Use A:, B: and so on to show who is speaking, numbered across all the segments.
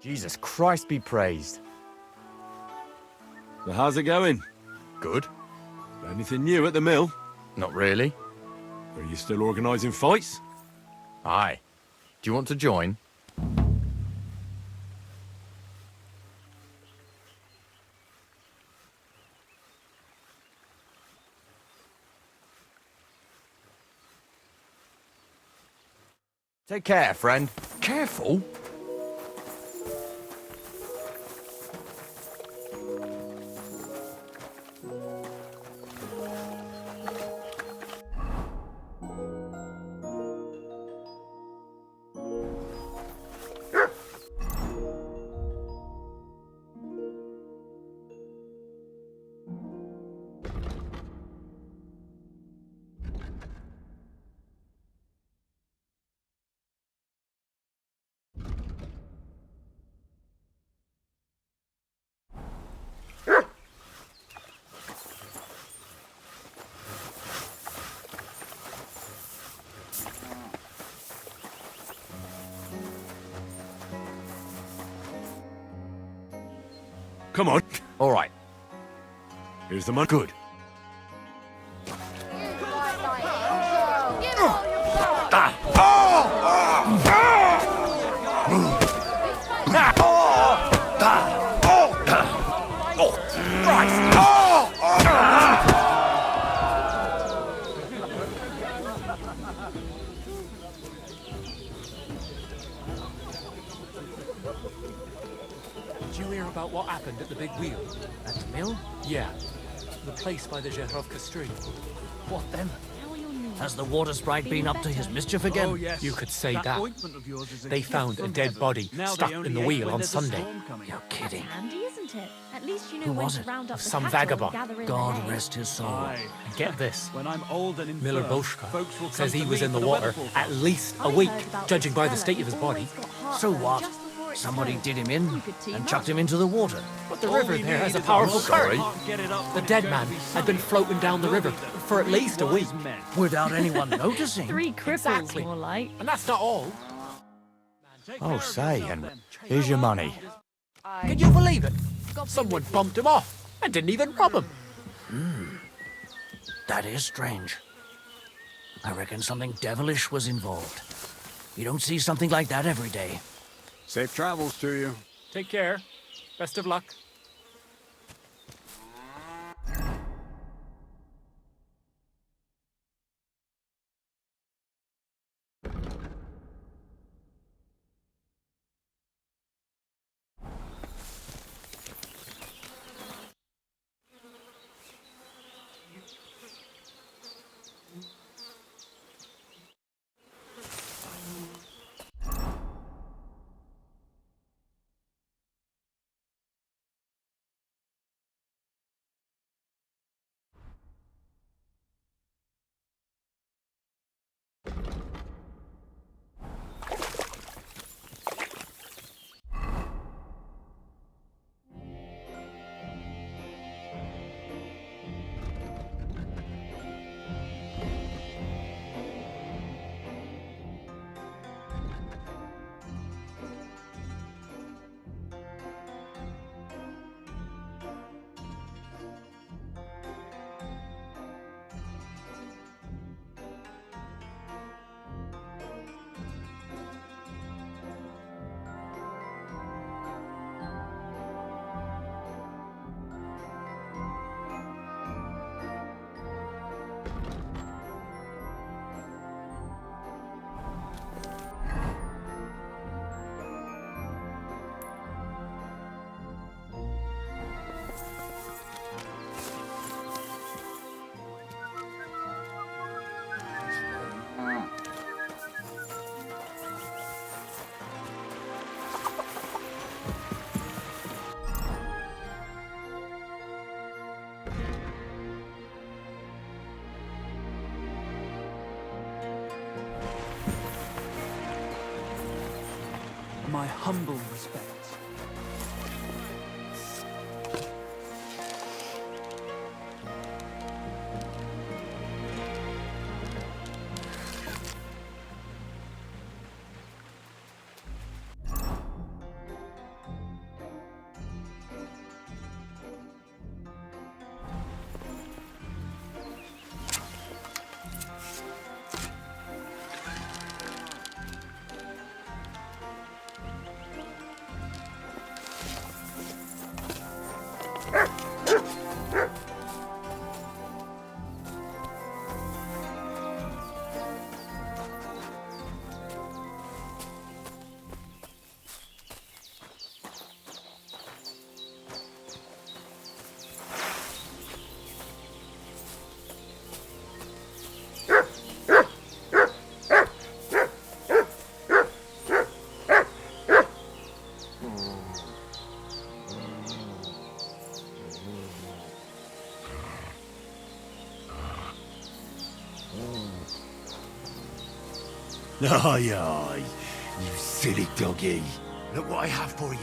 A: Jesus Christ be praised.
B: So how's it going?
A: Good.
B: Anything new at the mill?
A: Not really.
B: Are you still organising fights?
A: Aye. Do you want to join? Take care, friend. Careful.
B: Come on.
A: All right.
B: Here's the money.
A: Good.
C: Did you hear about what happened at the big wheel?
D: At the mill?
C: Yeah. The place by the Zherovka stream.
D: What then? Has the water sprite been up to his mischief again?
E: Oh, yes.
C: You could say that.
E: ointment of yours is a
C: They
E: gift
C: found a
E: from
C: dead
E: heaven.
C: body
E: Now
C: stuck
E: they
C: in
E: only
C: the
E: ate
C: wheel
E: when
C: on
E: there's a
C: Sunday.
E: storm coming.
D: You're kidding.
F: Handy, isn't it? At least you know
D: Who
F: when
D: was
F: to
D: it?
F: round up the
C: Some
F: cattle and
C: vagabond.
F: gather in
D: God
F: the hay.
D: rest his soul.
E: Aye.
C: And get this.
E: When I'm old and
C: Miller
E: infirm,
C: Boschka
E: folks will
C: says
E: come
C: he
E: to
C: was
E: me
C: in
E: for
C: the water
E: weather
C: at
E: forecast.
C: least a
F: I've
C: week,
F: heard about
C: judging
F: this
C: by the
F: fella
C: state
F: who
C: of his body.
F: always got
D: So
F: heartburn
D: what?
F: just before it's
D: Somebody
F: time.
D: did him in
F: You could team
D: and
F: up.
D: chucked him into the water.
C: But the
E: All
C: river
E: we
C: there
E: need
C: has a
E: is
C: powerful
E: rope.
C: current.
E: Can't get it up
C: The
E: when
C: dead
E: it's
C: man
E: going to be
C: had been
E: sunny.
C: floating down the
E: You'll
C: river
E: be the
C: for at
E: three
C: least a
E: wise
C: week.
E: men.
D: Without anyone noticing.
F: 3 cripples,
C: Exactly.
F: more like.
C: And that's not all.
E: Take
A: Oh,
E: care of
A: say,
E: yourself
A: Henry.
E: then.
A: Here's your money.
C: Can you believe it? Someone bumped him off and didn't even rob him.
D: That is strange. I reckon something devilish was involved. You don't see something like that every day.
G: Safe travels to you.
C: Take care. Best of luck.
E: My humble respects.
H: Aye, aye. You silly doggy. Look what I have for you.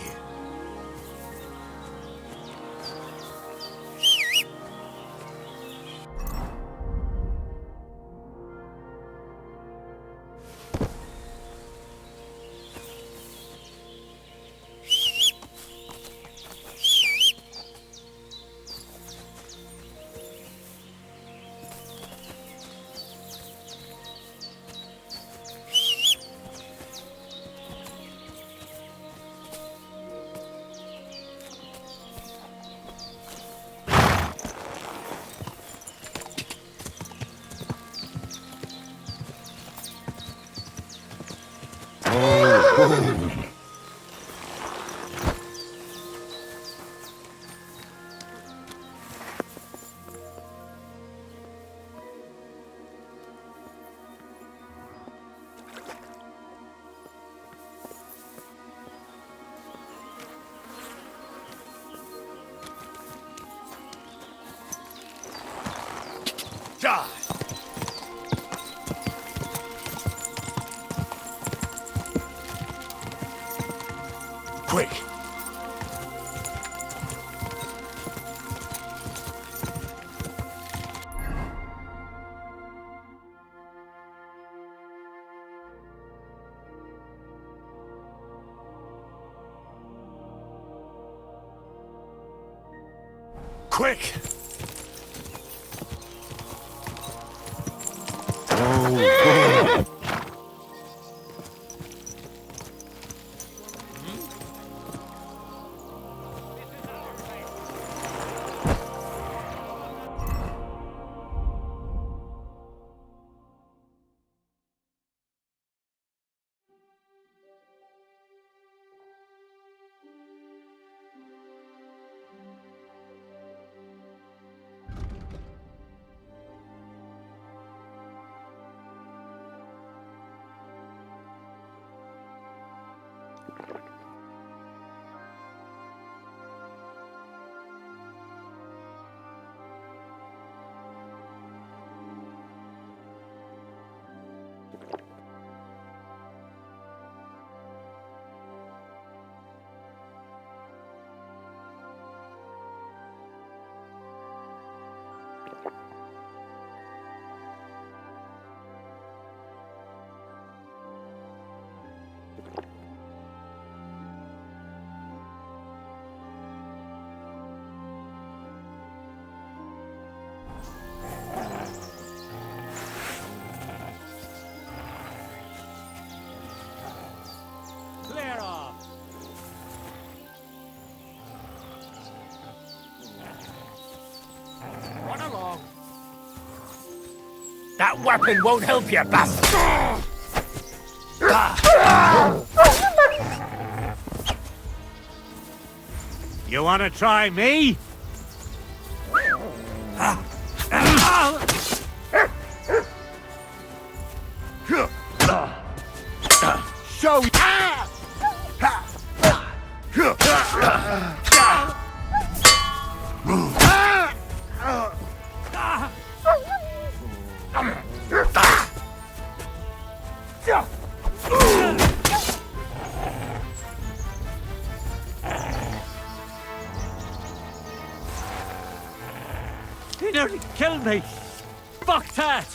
H: Die! Quick! Quick!
C: Clear off! Run along! That weapon won't help you, bastard! You wanna try me? Show you! He nearly killed me! Fuck that!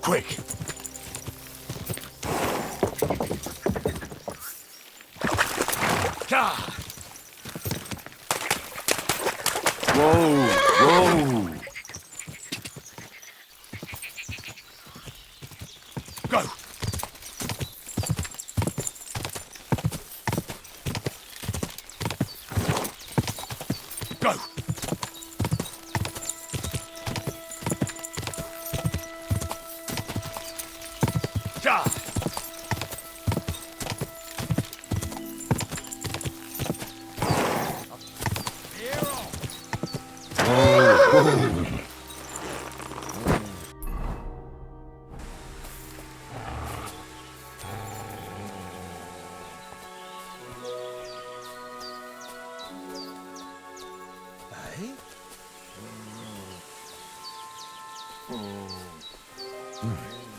H: Quick! Whoa! Whoa! Go! Go! Ja!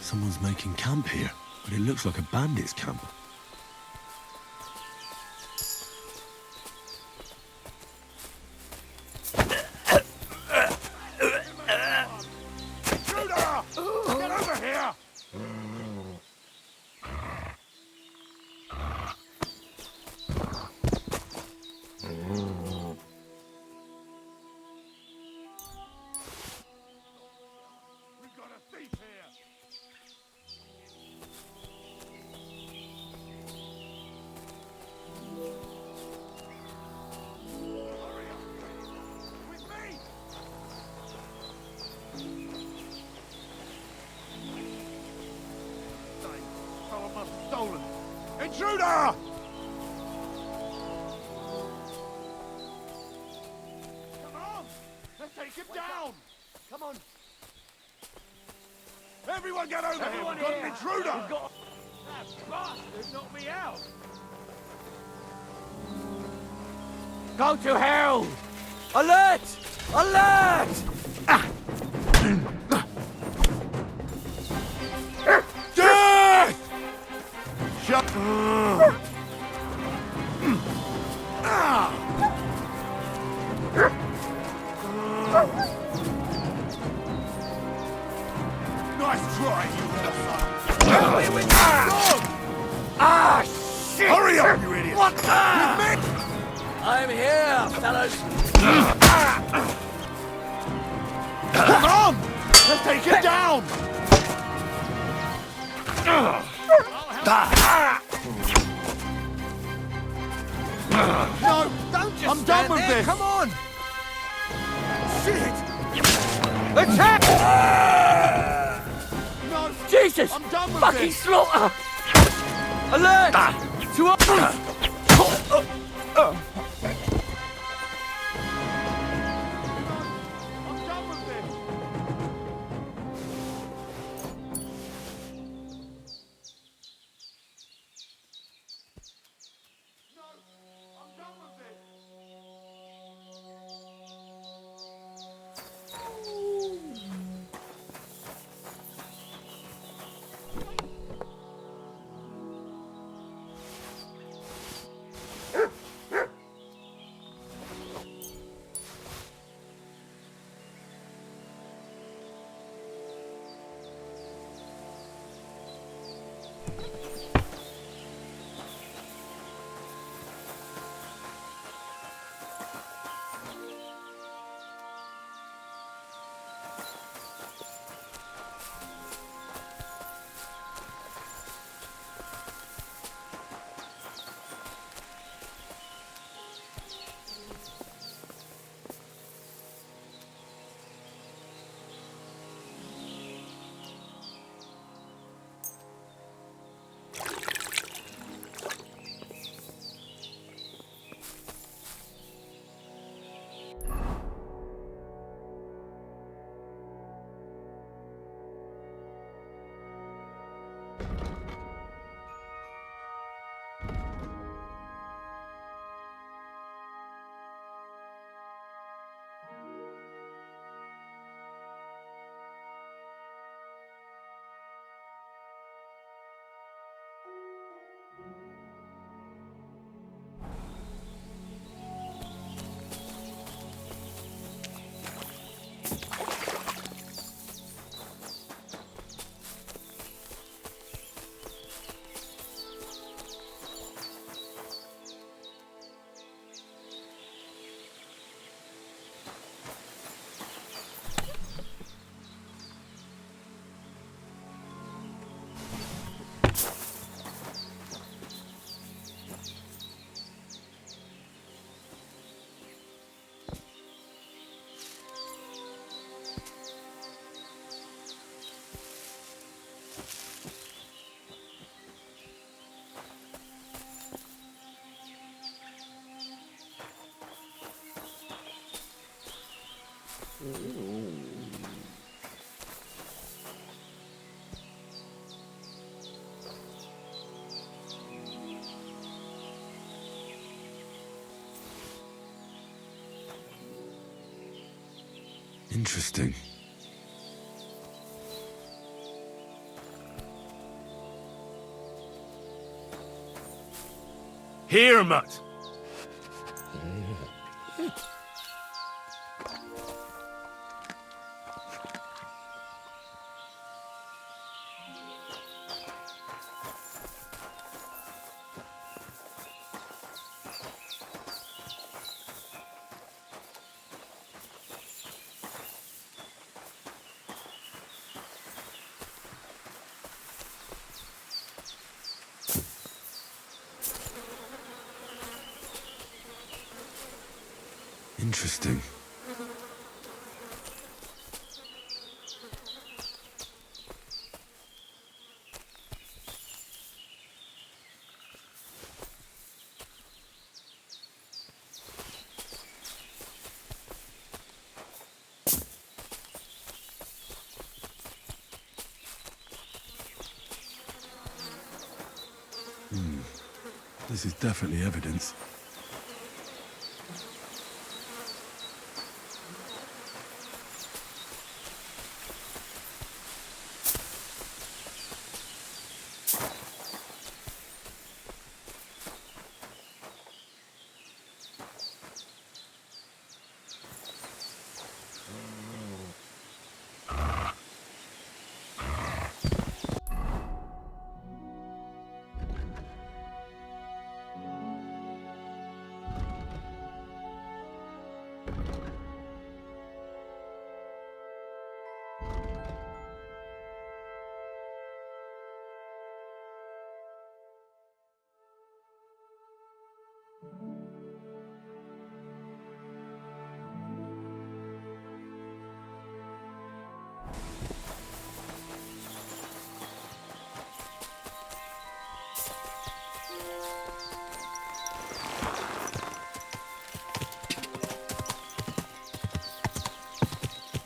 B: Someone's making camp here, but it looks like a bandit's camp.
H: Intruder! Get over here! We've got a thief here! Hurry up! With me! Someone must have stolen. Intruder! Come on! Let's take him down! Come on! Everyone get over here! We've got an intruder! That bastard knocked me out!
C: Go to hell! Alert! Alert!
H: Death! Shut Nice try, you
C: Ah, shit!
H: Hurry up, you idiot!
C: What the?
D: I'm here, fellas.
H: Come on! Let's take him down! No, don't just I'm done with
C: there.
H: this!
C: Come on!
H: Shit!
C: Attack!
H: No!
C: Jesus!
H: I'm done with
C: Fucking
H: this!
C: slaughter! Alert! To up!
H: I'm done with this! No! I'm done with this!
B: Interesting.
H: Here, mutt.
B: Interesting. This is definitely evidence.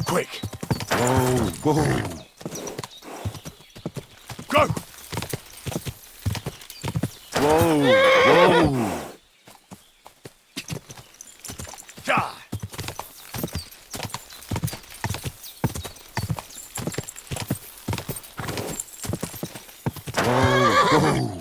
H: Quick.
B: Whoa, whoa.
H: Go!
B: Whoa, whoa.
H: Die!
B: Whoa.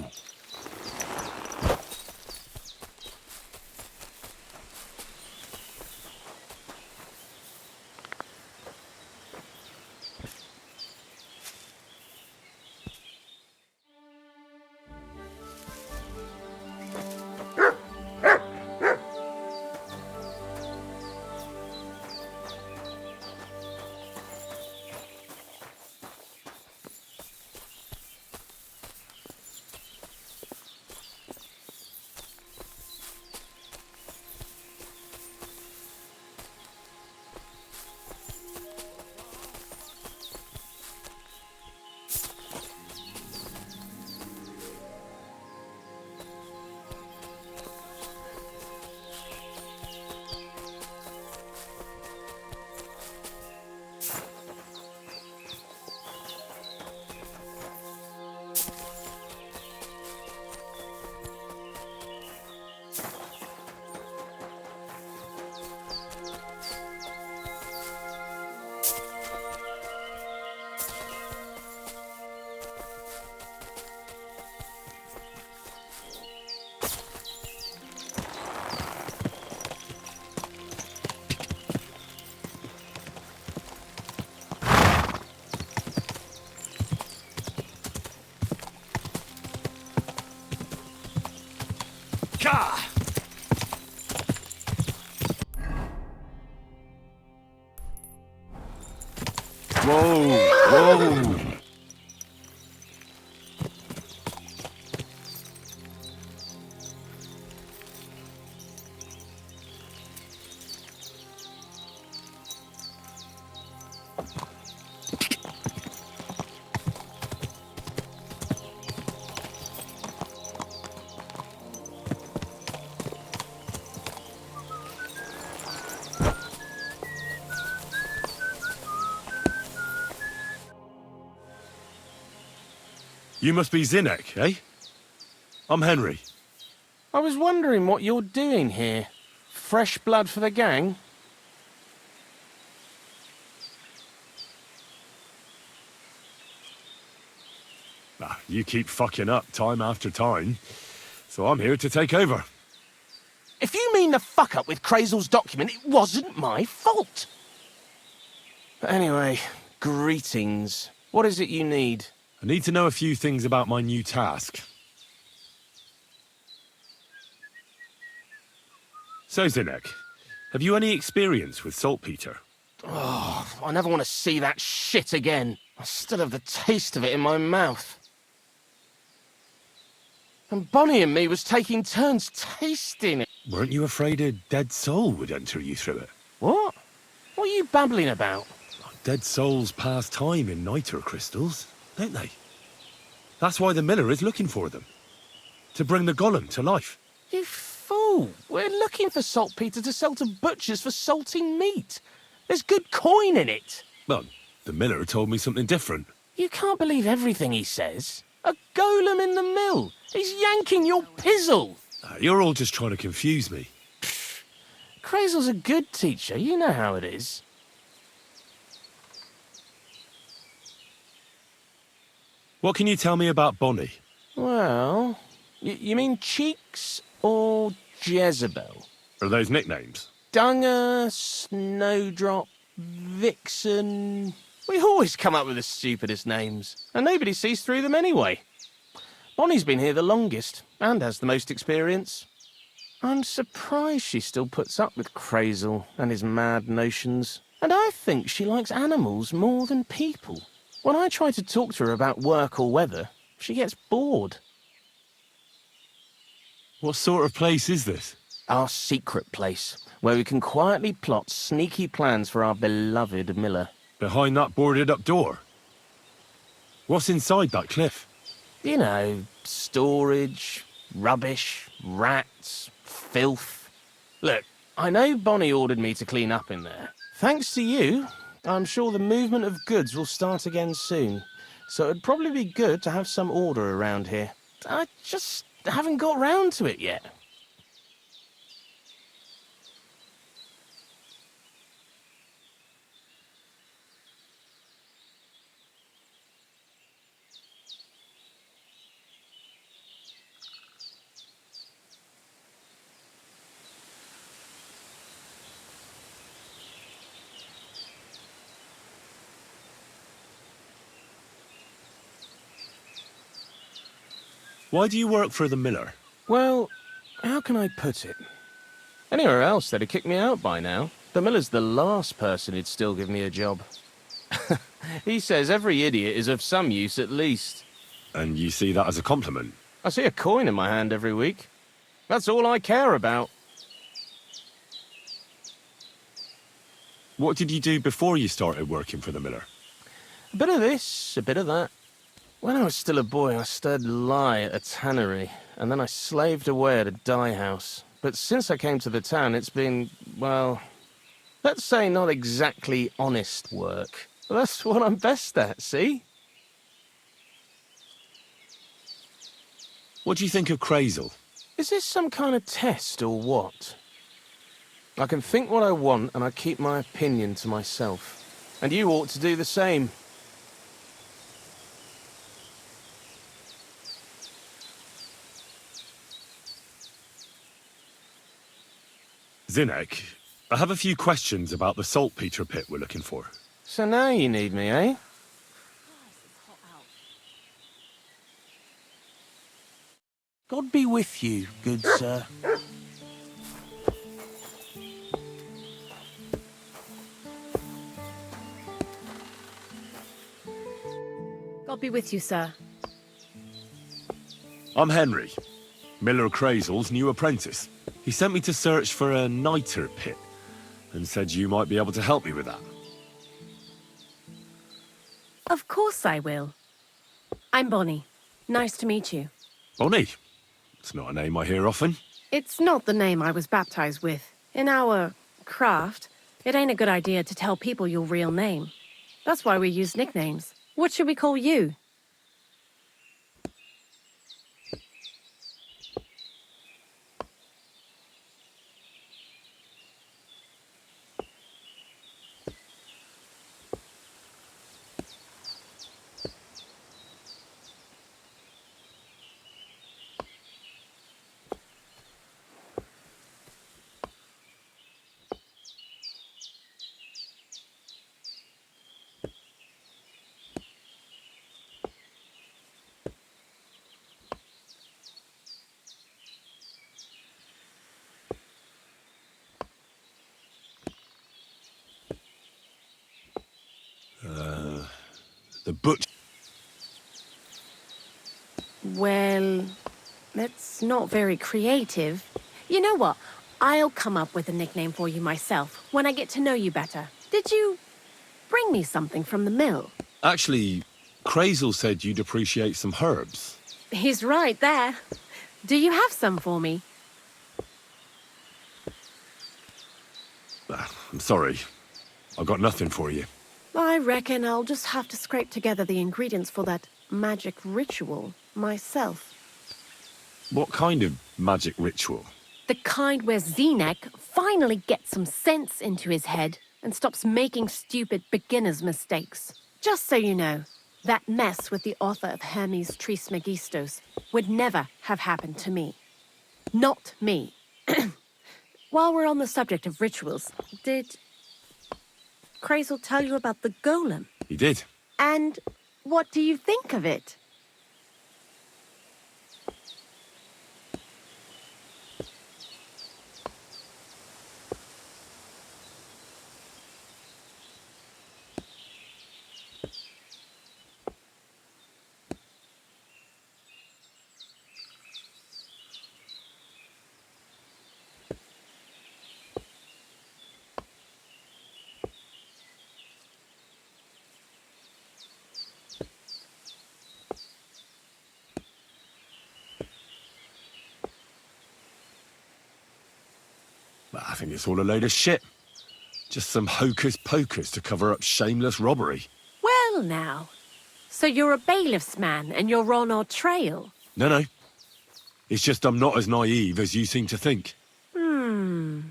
H: Ka!
B: Whoa, whoa.
I: You must be Zinnek, eh? I'm Henry.
J: I was wondering what you're doing here. Fresh blood for the gang?
I: Ah, you keep fucking up time after time, so I'm here to take over.
J: If you mean the fuck up with Crazel's document, it wasn't my fault. But anyway, greetings. What is it you need?
I: I need to know a few things about my new task. So, Zinek, have you any experience with saltpeter?
J: Oh, I never want to see that shit again. I still have the taste of it in my mouth. And Bonnie and me was taking turns tasting it.
I: Weren't you afraid a dead soul would enter you through it?
J: What? What are you babbling about?
I: Dead souls pass time in niter crystals, don't they? That's why the miller is looking for them. To bring the golem to life.
J: You fool! We're looking for saltpeter to sell to butchers for salting meat. There's good coin in it.
I: Well, the miller told me something different.
J: You can't believe everything he says. A golem in the mill. He's yanking your pizzle.
I: You're all just trying to confuse me.
J: Crazel's a good teacher. You know how it is.
I: What can you tell me about Bonnie?
J: Well, you mean Cheeks or Jezebel?
I: Are those nicknames?
J: Dunger, Snowdrop, Vixen... We always come up with the stupidest names, and nobody sees through them anyway. Bonnie's been here the longest, and has the most experience. I'm surprised she still puts up with Crazel and his mad notions. And I think she likes animals more than people. When I try to talk to her about work or weather, she gets bored.
I: What sort of place is this?
J: Our secret place, where we can quietly plot sneaky plans for our beloved Miller.
I: Behind that boarded-up door? What's inside that cliff?
J: You know, storage, rubbish, rats, filth. Look, I know Bonnie ordered me to clean up in there. Thanks to you, I'm sure the movement of goods will start again soon. So it'd probably be good to have some order around here. I just haven't got round to it yet.
I: Why do you work for the miller?
J: Well, how can I put it? Anywhere else, they'd have kicked me out by now. The miller's the last person who'd still give me a job. He says every idiot is of some use at least.
I: And you see that as a compliment?
J: I see a coin in my hand every week. That's all I care about.
I: What did you do before you started working for the miller?
J: A bit of this, a bit of that. When I was still a boy, I stirred lye at a tannery, and then I slaved away at a dye house. But since I came to the town, it's been, well, let's say not exactly honest work. But that's what I'm best at, see?
I: What do you think of Crazel?
J: Is this some kind of test or what? I can think what I want, and I keep my opinion to myself. And you ought to do the same.
I: Zinek, I have a few questions about the saltpeter pit we're looking for.
J: So now you need me, eh? God be with you, good sir.
F: God be with you, sir.
I: I'm Henry, Miller Crazel's new apprentice. He sent me to search for a niter pit and said you might be able to help me with that.
F: Of course I will. I'm Bonnie. Nice to meet you.
I: Bonnie? It's not a name I hear often.
F: It's not the name I was baptized with. In our craft, it ain't a good idea to tell people your real name. That's why we use nicknames. What should we call you?
I: The butcher.
F: Well, that's not very creative. You know what? I'll come up with a nickname for you myself when I get to know you better. Did you bring me something from the mill?
I: Actually, Crazel said you'd appreciate some herbs.
F: He's right there. Do you have some for me?
I: I'm sorry. I've got nothing for you.
F: I reckon I'll just have to scrape together the ingredients for that magic ritual myself.
I: What kind of magic ritual?
F: The kind where Zenek finally gets some sense into his head and stops making stupid beginner's mistakes. Just so you know, that mess with the author of Hermes Trismegistos would never have happened to me. Not me. While we're on the subject of rituals, did Crazel tell you about the golem?
I: He did.
F: And what do you think of it?
I: I think it's all a load of shit. Just some hocus pocus to cover up shameless robbery.
F: Well now, so you're a bailiff's man and you're on our trail?
I: No. It's just I'm not as naive as you seem to think.
F: Look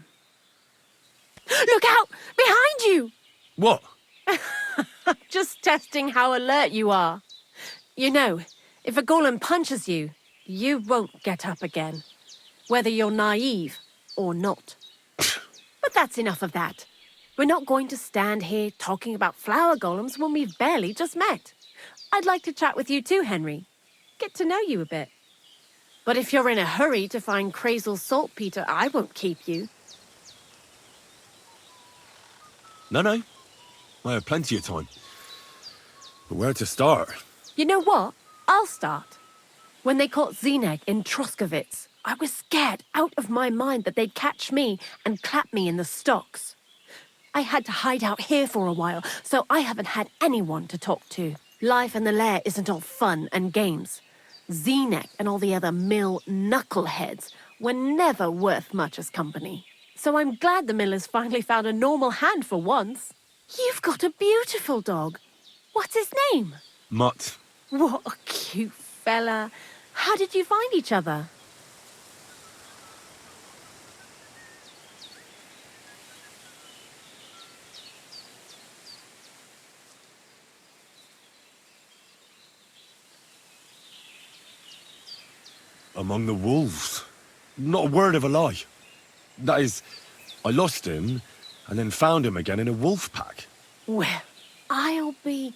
F: out! Behind you!
I: What?
F: Just testing how alert you are. You know, if a golem punches you, you won't get up again. Whether you're naive or not. But that's enough of that. We're not going to stand here talking about flower golems when we've barely just met. I'd like to chat with you too, Henry. Get to know you a bit. But if you're in a hurry to find Crazel's saltpeter, I won't keep you.
I: No. I have plenty of time. But where to start?
F: You know what? I'll start. When they caught Zenek in Troskovitz, I was scared out of my mind that they'd catch me and clap me in the stocks. I had to hide out here for a while, so I haven't had anyone to talk to. Life in the lair isn't all fun and games. Zenek and all the other mill knuckleheads were never worth much as company. So I'm glad the miller's finally found a normal hand for once. You've got a beautiful dog. What's his name?
I: Mutt.
F: What a cute fella. How did you find each other?
I: Among the wolves. Not a word of a lie. That is, I lost him and then found him again in a wolf pack.
F: Well, I'll be...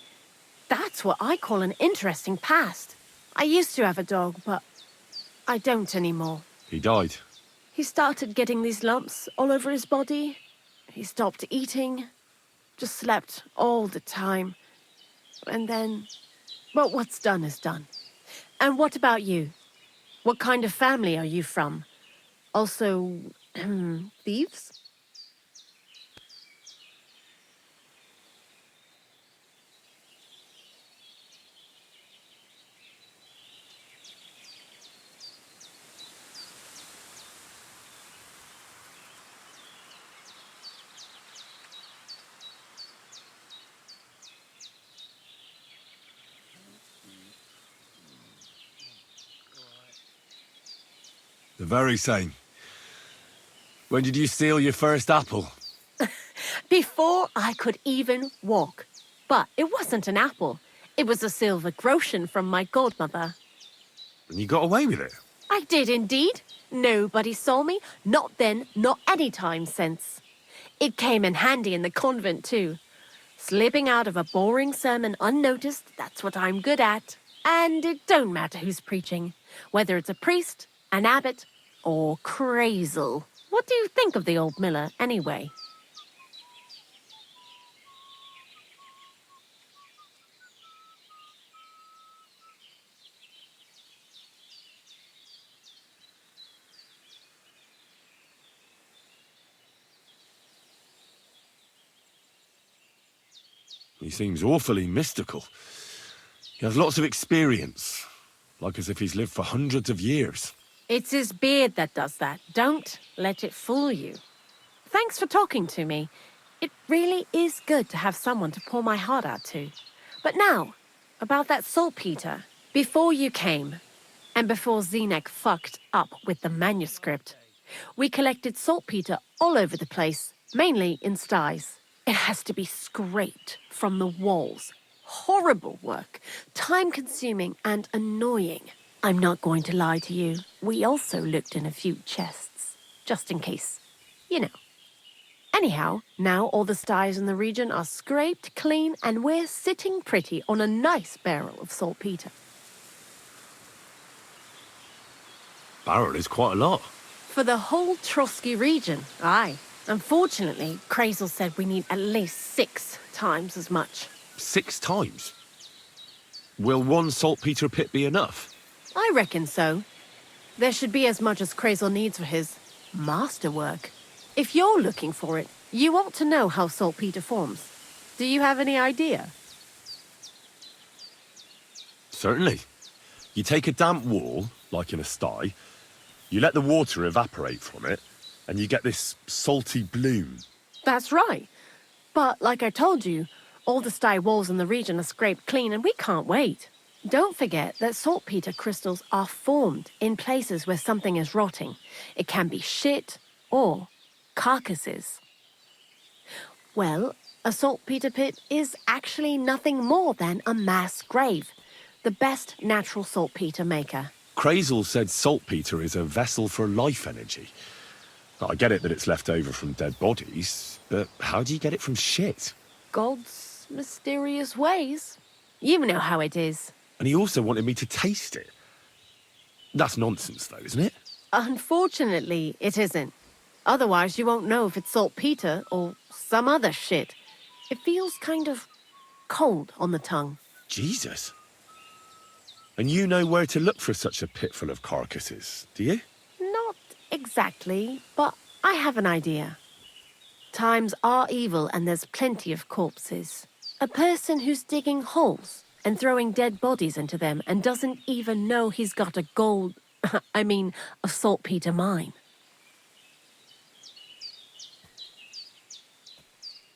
F: That's what I call an interesting past. I used to have a dog, but I don't anymore.
I: He died.
F: He started getting these lumps all over his body. He stopped eating, just slept all the time. And then, well, what's done is done. And what about you? What kind of family are you from? Also, thieves?
I: The very same. When did you steal your first apple?
F: Before I could even walk. But it wasn't an apple. It was a silver groschen from my godmother.
I: And you got away with it?
F: I did indeed. Nobody saw me. Not then, not any time since. It came in handy in the convent too. Slipping out of a boring sermon unnoticed, that's what I'm good at. And it don't matter who's preaching. Whether it's a priest, an abbot, or Crazel. What do you think of the old miller, anyway?
I: He seems awfully mystical. He has lots of experience, like as if he's lived for hundreds of years.
F: It's his beard that does that. Don't let it fool you. Thanks for talking to me. It really is good to have someone to pour my heart out to. But now, about that saltpeter. Before you came, and before Zenek fucked up with the manuscript, we collected saltpeter all over the place, mainly in sties. It has to be scraped from the walls. Horrible work, time-consuming and annoying. I'm not going to lie to you. We also looked in a few chests, just in case. You know. Anyhow, now all the sties in the region are scraped clean and we're sitting pretty on a nice barrel of saltpeter.
I: Barrel is quite a lot.
F: For the whole Trotsky region, aye. Unfortunately, Krazel said we need at least 6 times as much.
I: 6 times? Will one saltpeter pit be enough?
F: I reckon so. There should be as much as Krazel needs for his masterwork. If you're looking for it, you ought to know how saltpeter forms. Do you have any idea?
I: Certainly. You take a damp wall, like in a sty, you let the water evaporate from it, and you get this salty bloom.
F: That's right. But like I told you, all the sty walls in the region are scraped clean and we can't wait. Don't forget that saltpeter crystals are formed in places where something is rotting. It can be shit or carcasses. Well, a saltpeter pit is actually nothing more than a mass grave. The best natural saltpeter maker.
I: Krazel said saltpeter is a vessel for life energy. I get it that it's left over from dead bodies, but how do you get it from shit?
F: God's mysterious ways. You know how it is.
I: And he also wanted me to taste it. That's nonsense, though, isn't it?
F: Unfortunately, it isn't. Otherwise, you won't know if it's saltpeter or some other shit. It feels kind of cold on the tongue.
I: Jesus. And you know where to look for such a pit full of carcasses, do you?
F: Not exactly, but I have an idea. Times are evil and there's plenty of corpses. A person who's digging holes and throwing dead bodies into them and doesn't even know he's got a a saltpeter mine.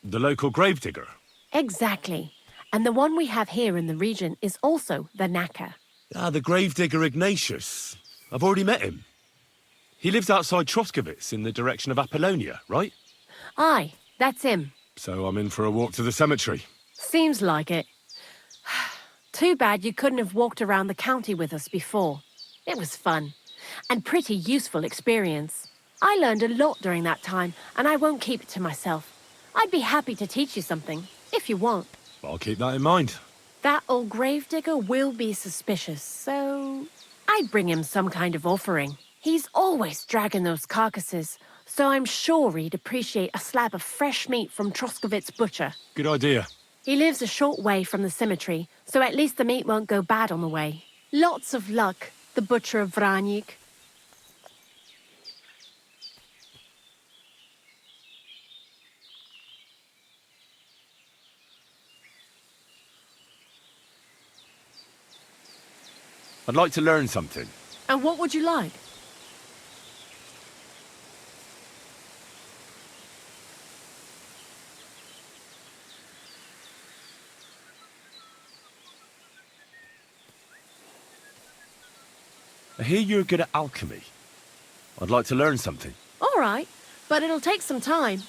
I: The local gravedigger?
F: Exactly. And the one we have here in the region is also the knacker.
I: Ah, the gravedigger Ignatius. I've already met him. He lives outside Troskowitz in the direction of Apollonia, right?
F: Aye, that's him.
I: So I'm in for a walk to the cemetery.
F: Seems like it. Too bad you couldn't have walked around the county with us before. It was fun. And pretty useful experience. I learned a lot during that time, and I won't keep it to myself. I'd be happy to teach you something, if you want.
I: I'll keep that in mind.
F: That old gravedigger will be suspicious, so I'd bring him some kind of offering. He's always dragging those carcasses, so I'm sure he'd appreciate a slab of fresh meat from Troskowitz butcher.
I: Good idea.
F: He lives a short way from the cemetery, so at least the meat won't go bad on the way. Lots of luck, the butcher of Vranyik.
I: I'd like to learn something.
F: And what would you like?
I: I hear you're good at alchemy. I'd like to learn something.
F: All right, but it'll take some time.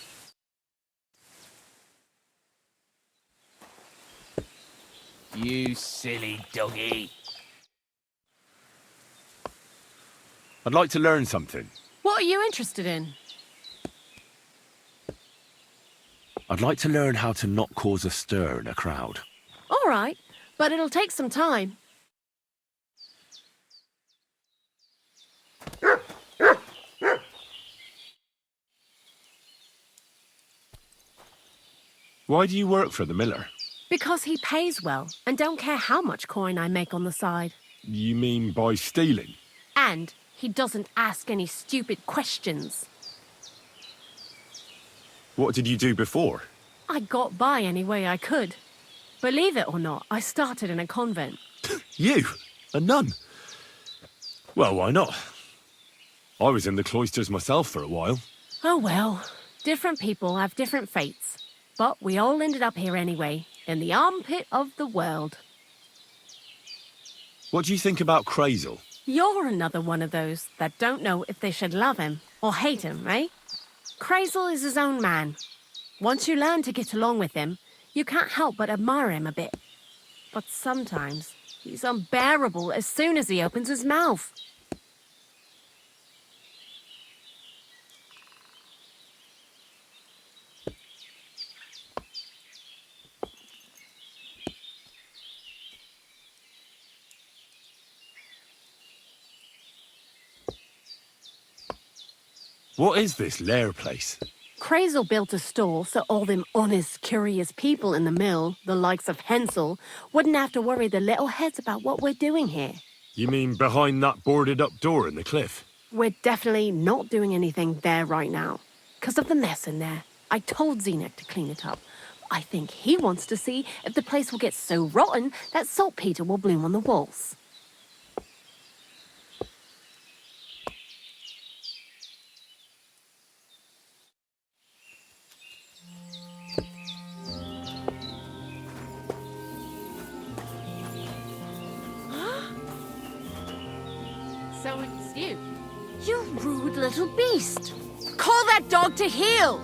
H: You silly doggy.
I: I'd like to learn something.
F: What are you interested in?
I: I'd like to learn how to not cause a stir in a crowd.
F: All right, but it'll take some time.
I: Why do you work for the miller?
F: Because he pays well and don't care how much coin I make on the side.
I: You mean by stealing?
F: And he doesn't ask any stupid questions.
I: What did you do before?
F: I got by any way I could. Believe it or not, I started in a convent.
I: You? A nun? Well, why not? I was in the cloisters myself for a while.
F: Oh well, different people have different fates. But we all ended up here anyway, in the armpit of the world.
I: What do you think about Crazel?
F: You're another one of those that don't know if they should love him or hate him, eh? Crazel is his own man. Once you learn to get along with him, you can't help but admire him a bit. But sometimes, he's unbearable as soon as he opens his mouth.
I: What is this lair place?
F: Crazel built a store so all them honest, curious people in the mill, the likes of Hensel, wouldn't have to worry their little heads about what we're doing here.
I: You mean behind that boarded up door in the cliff?
F: We're definitely not doing anything there right now. Because of the mess in there. I told Zenek to clean it up. I think he wants to see if the place will get so rotten that saltpeter will bloom on the walls. So it's you? You rude little beast! Call that dog to heel!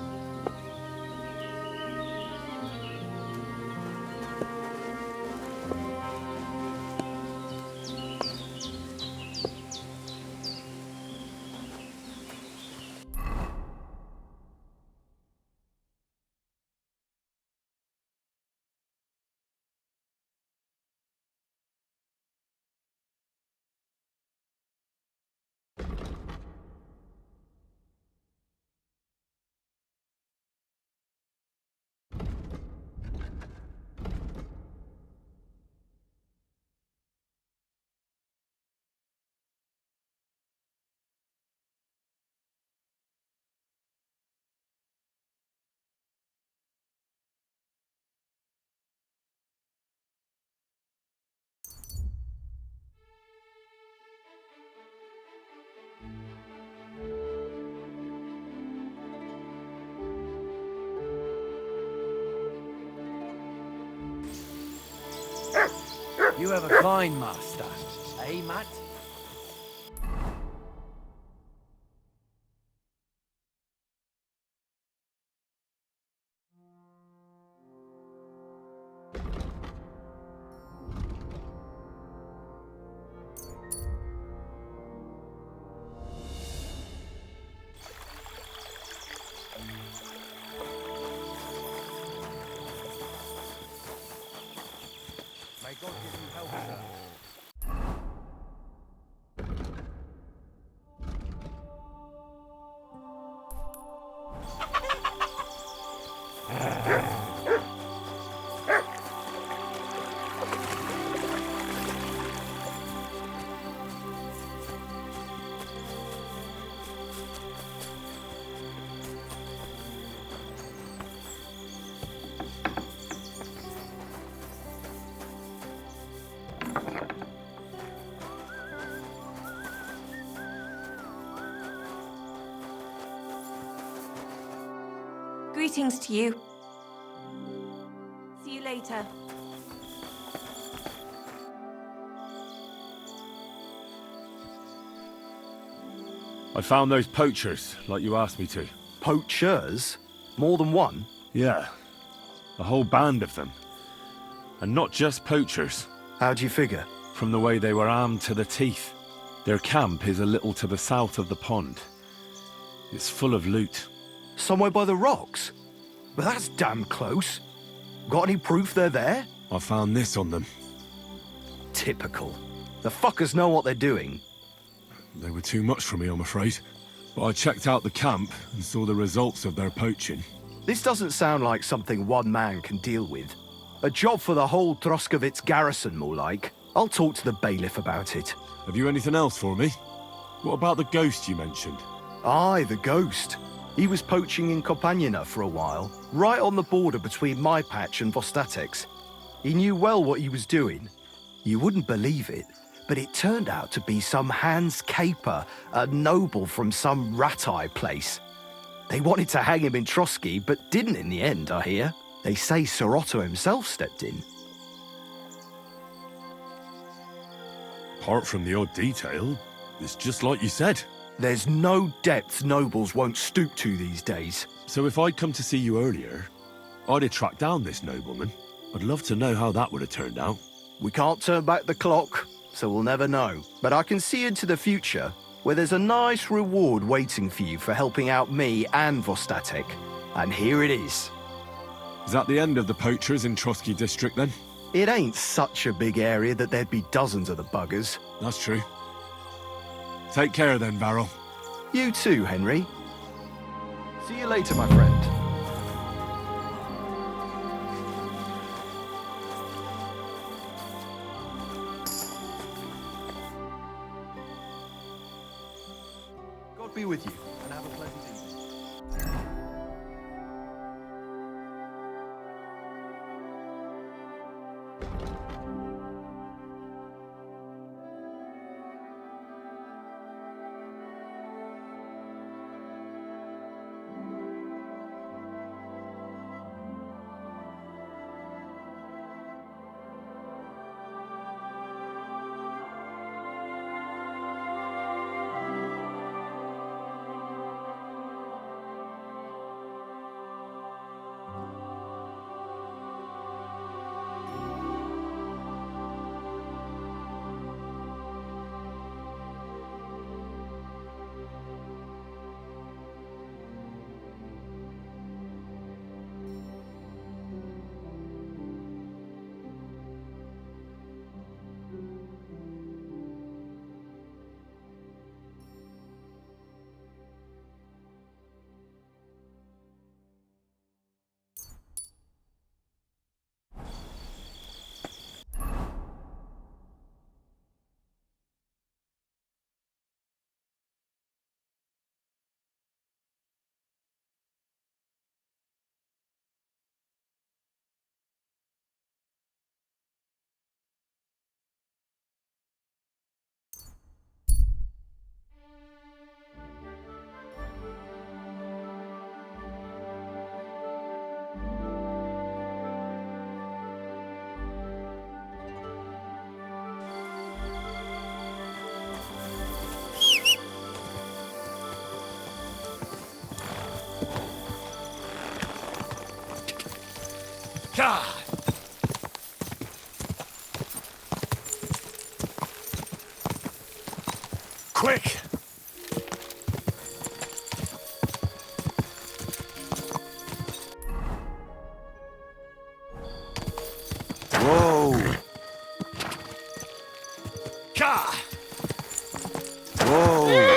C: You have a kind master, eh, Matt?
A: May God give you help, sir.
K: Greetings to you. See you later.
I: I found those poachers, like you asked me to.
L: Poachers? More than one?
I: Yeah, a whole band of them. And not just poachers.
L: How do you figure?
I: From the way they were armed to the teeth. Their camp is a little to the south of the pond. It's full of loot.
L: Somewhere by the rocks? But that's damn close. Got any proof they're there?
I: I found this on them.
L: Typical. The fuckers know what they're doing.
I: They were too much for me, I'm afraid. But I checked out the camp and saw the results of their poaching.
L: This doesn't sound like something one man can deal with. A job for the whole Droskovitz garrison, more like. I'll talk to the bailiff about it.
I: Have you anything else for me? What about the ghost you mentioned?
L: Aye, the ghost. He was poaching in Kompanina for a while, right on the border between my patch and Vostatek's. He knew well what he was doing. You wouldn't believe it, but it turned out to be some Hans Caper, a noble from some rat-eye place. They wanted to hang him in Trotsky, but didn't in the end, I hear. They say Sir Otto himself stepped in.
I: Apart from the odd detail, it's just like you said.
L: There's no depth nobles won't stoop to these days.
I: So if I'd come to see you earlier, I'd have tracked down this nobleman. I'd love to know how that would have turned out.
L: We can't turn back the clock, so we'll never know. But I can see into the future, where there's a nice reward waiting for you for helping out me and Vostatek. And here it is.
B: Is that the end of the poachers in Trotsky district then?
L: It ain't such a big area that there'd be dozens of the buggers.
B: That's true. Take care then, Varel.
L: You too, Henry. See you later, my friend. God be with you, and have a pleasant evening.
H: God! Quick!
I: Whoa!
H: God!
I: Whoa!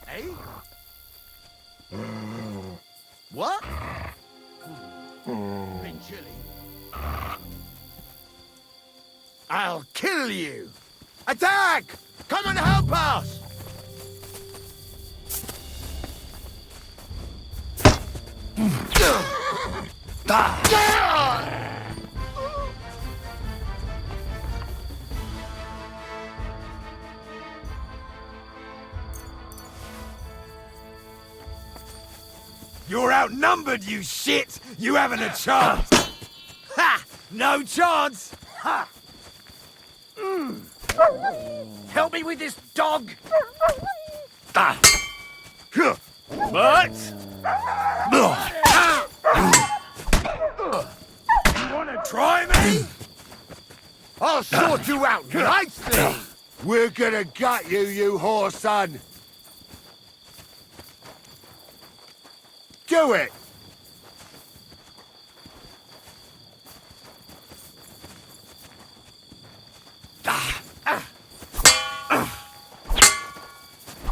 H: Hey? What? Been chilly. I'll kill you! Attack! Come and help us! You're outnumbered, you shit! You haven't a chance! Ha! No chance! Ha!
D: Help me with this dog!
H: But... You wanna try me? I'll sort you out nicely! We're gonna gut you, you whore son! Do it!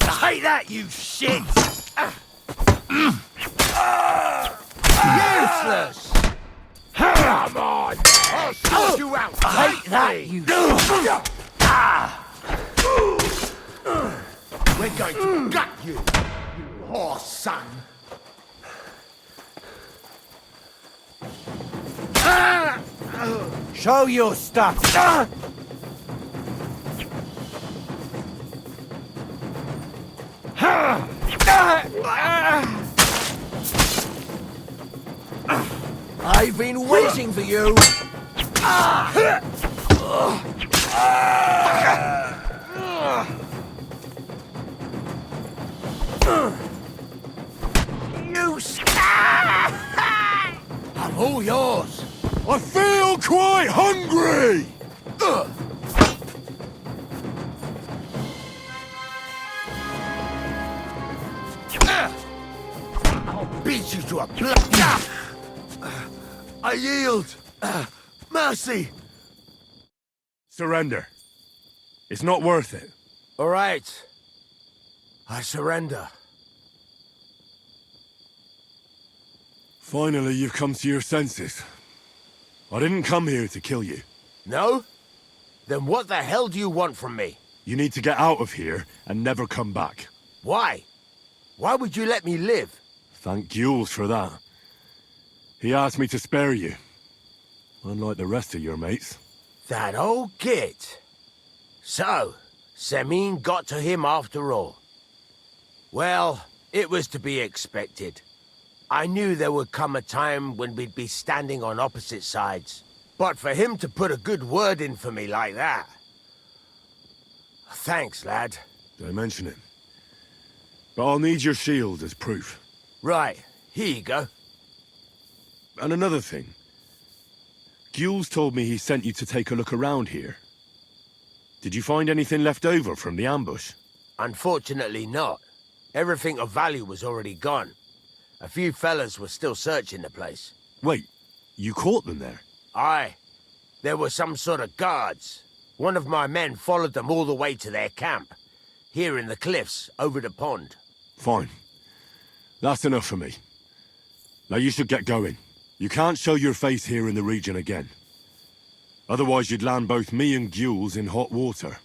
H: Take that, you shit! Useless! Come on! I'll sort you out!
D: Take that, you...
H: We're going to gut you, you whore son! Show your stuff!
D: I've been waiting for you! You...
H: I'm all yours! I feel quite hungry! I'll beat you to a blood. I yield. Mercy.
I: Surrender. It's not worth it.
H: All right. I surrender.
I: Finally, you've come to your senses. I didn't come here to kill you.
H: No? Then what the hell do you want from me?
I: You need to get out of here and never come back.
H: Why? Why would you let me live?
I: Thank Jules for that. He asked me to spare you. Unlike the rest of your mates.
H: That old git. So, Semin got to him after all. Well, it was to be expected. I knew there would come a time when we'd be standing on opposite sides. But for him to put a good word in for me like that... Thanks, lad.
I: Don't mention it. But I'll need your shield as proof.
H: Right, here you go.
I: And another thing. Jules told me he sent you to take a look around here. Did you find anything left over from the ambush?
H: Unfortunately not. Everything of value was already gone. A few fellas were still searching the place.
I: Wait, you caught them there?
H: Aye. There were some sort of guards. One of my men followed them all the way to their camp. Here in the cliffs, over the pond.
I: Fine. That's enough for me. Now you should get going. You can't show your face here in the region again. Otherwise you'd land both me and Jules in hot water.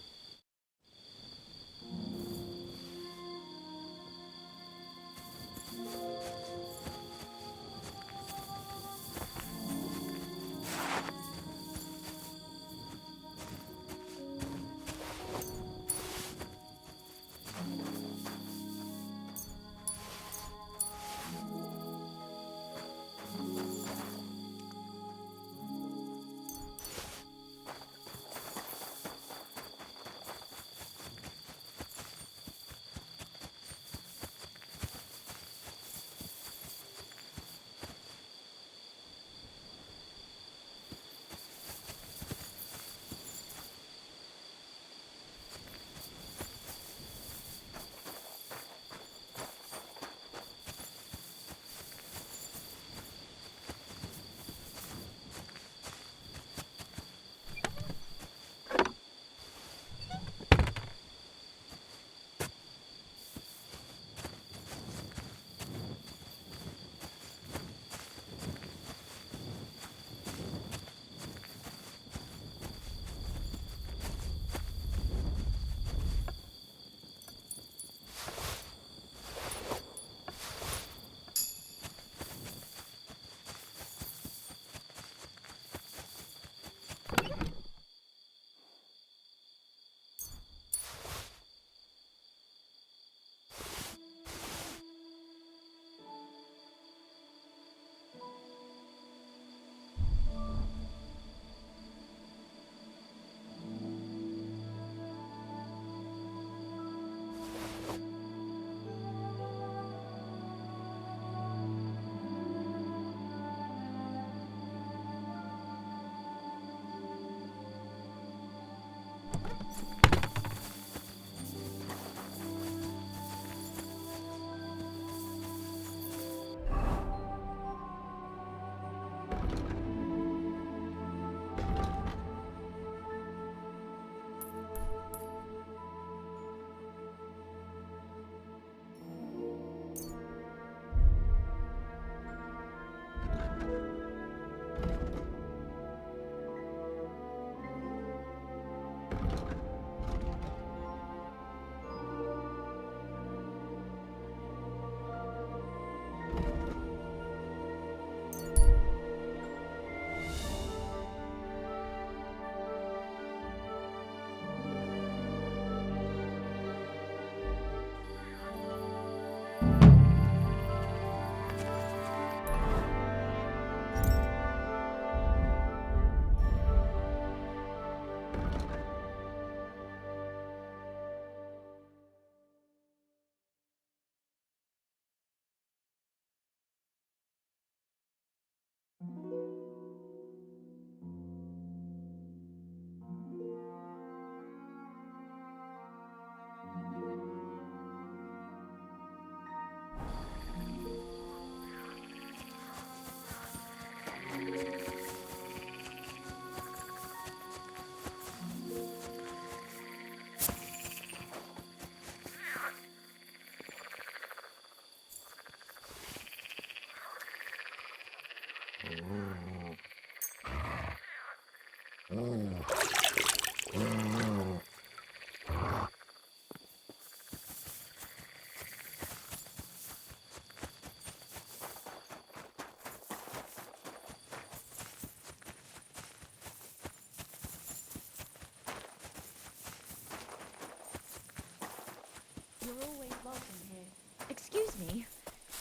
M: You're always welcome here. Excuse me.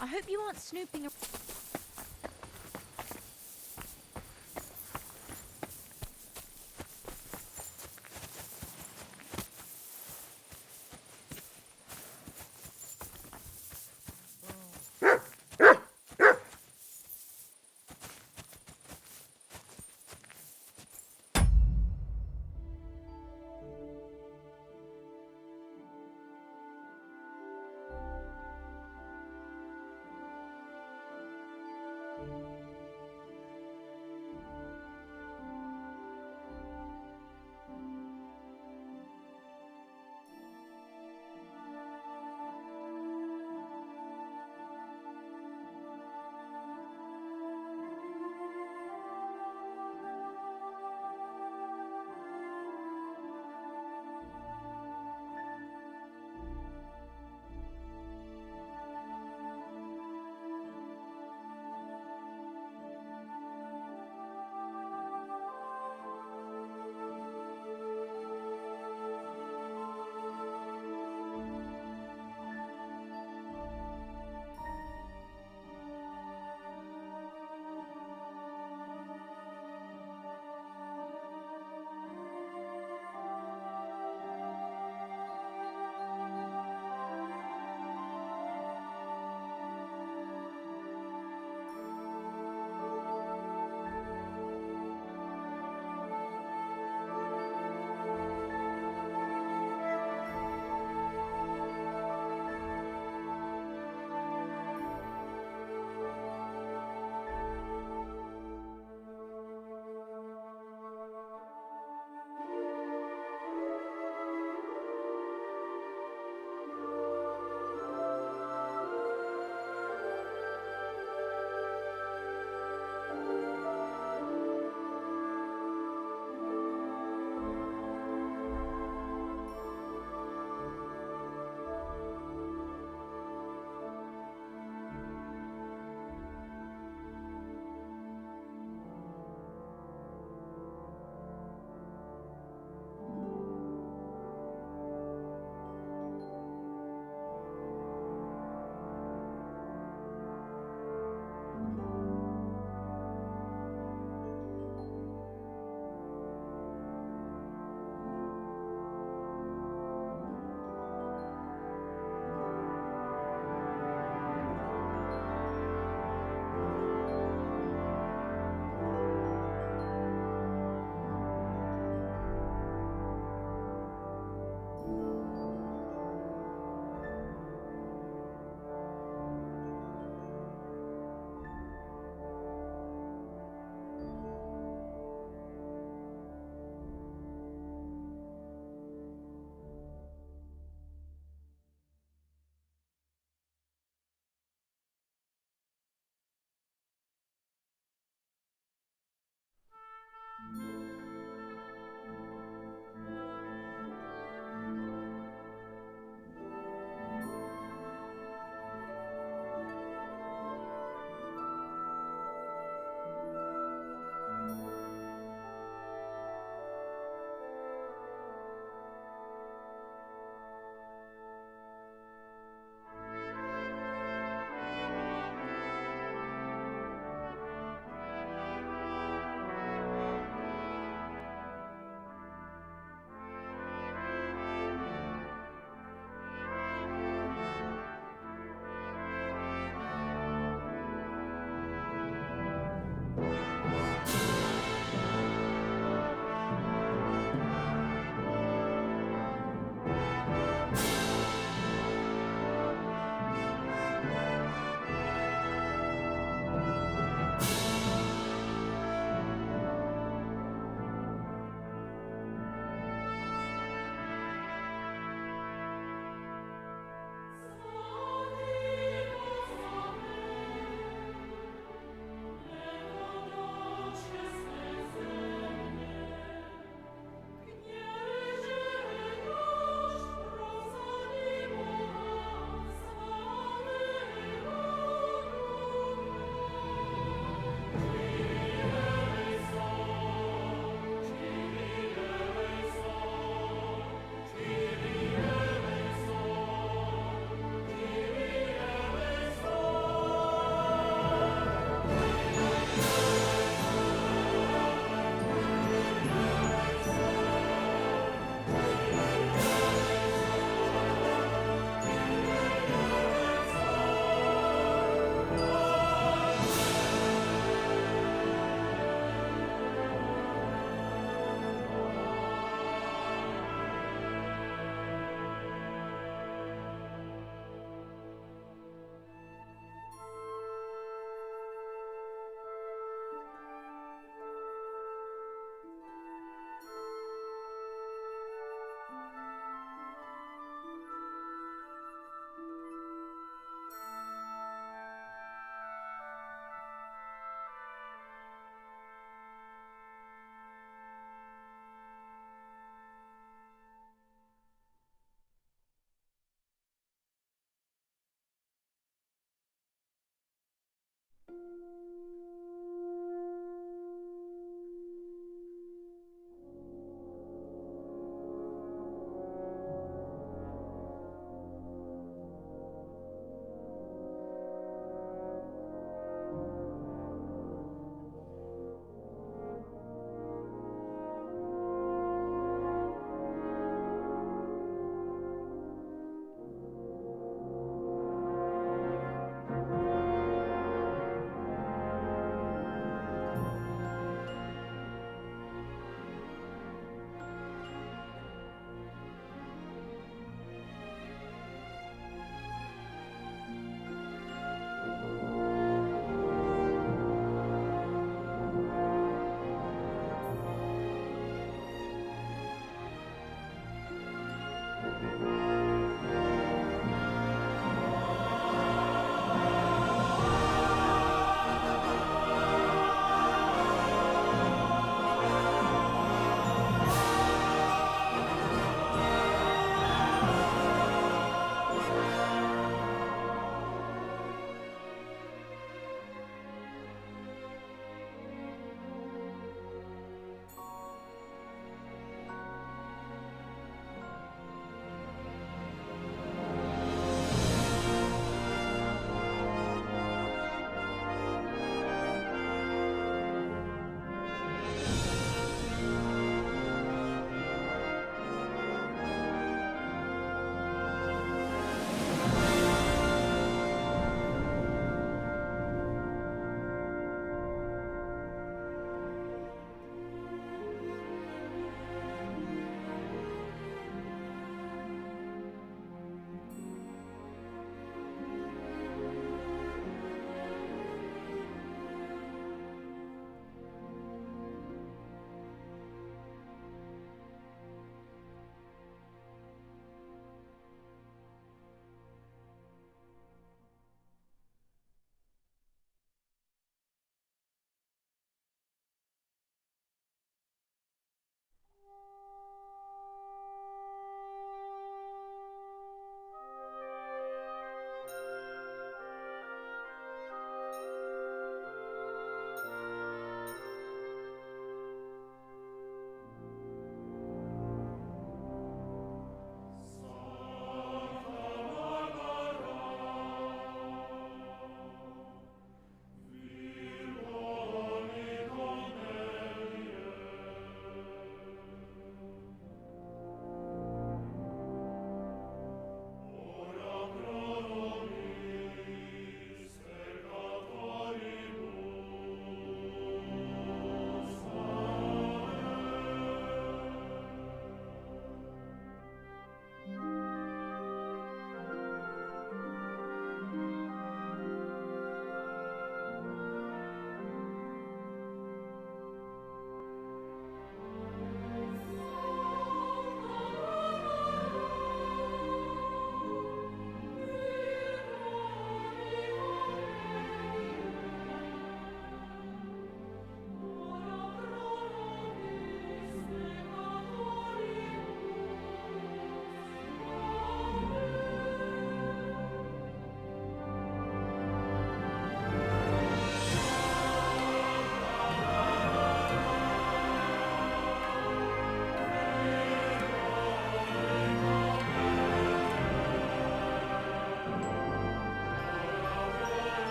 M: I hope you aren't snooping around.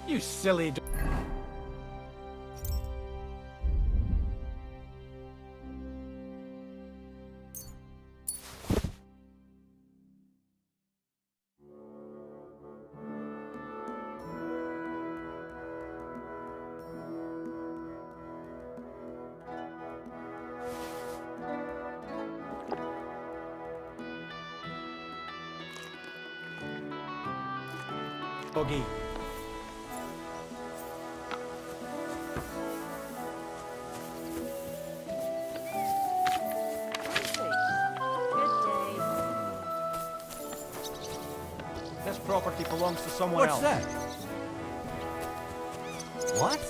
C: You silly doggy.
A: This property belongs to someone
C: What's
A: else.
C: that? What?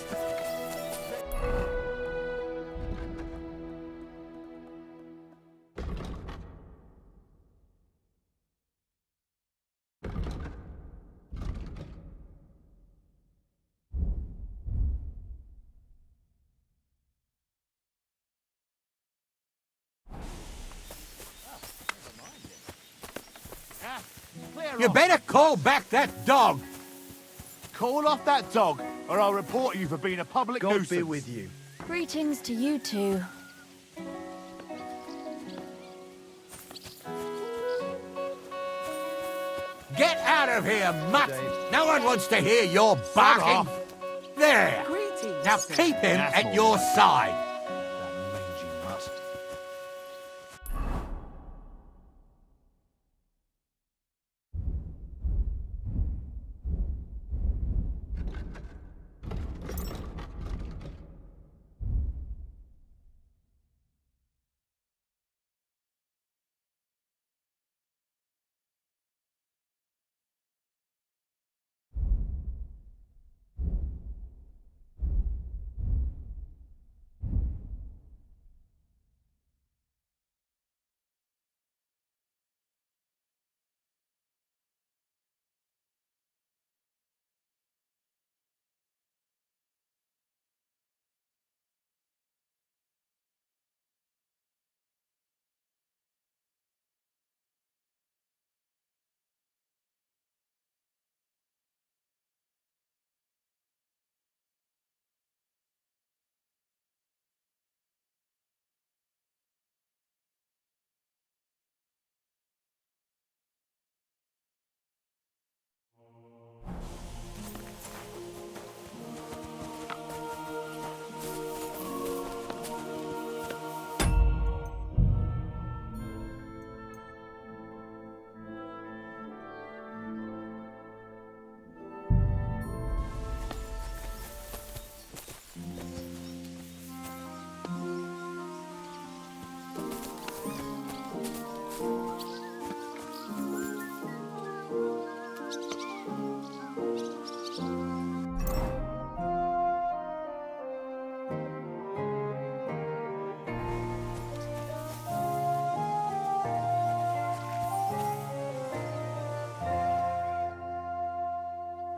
H: You better call back that dog!
A: Call off that dog, or I'll report you for being a public nuisance.
L: God be with you.
K: Greetings to you two.
H: Get out of here, mutt! No one wants to hear your barking! There! Now keep him at your side!
A: That mangy mutt.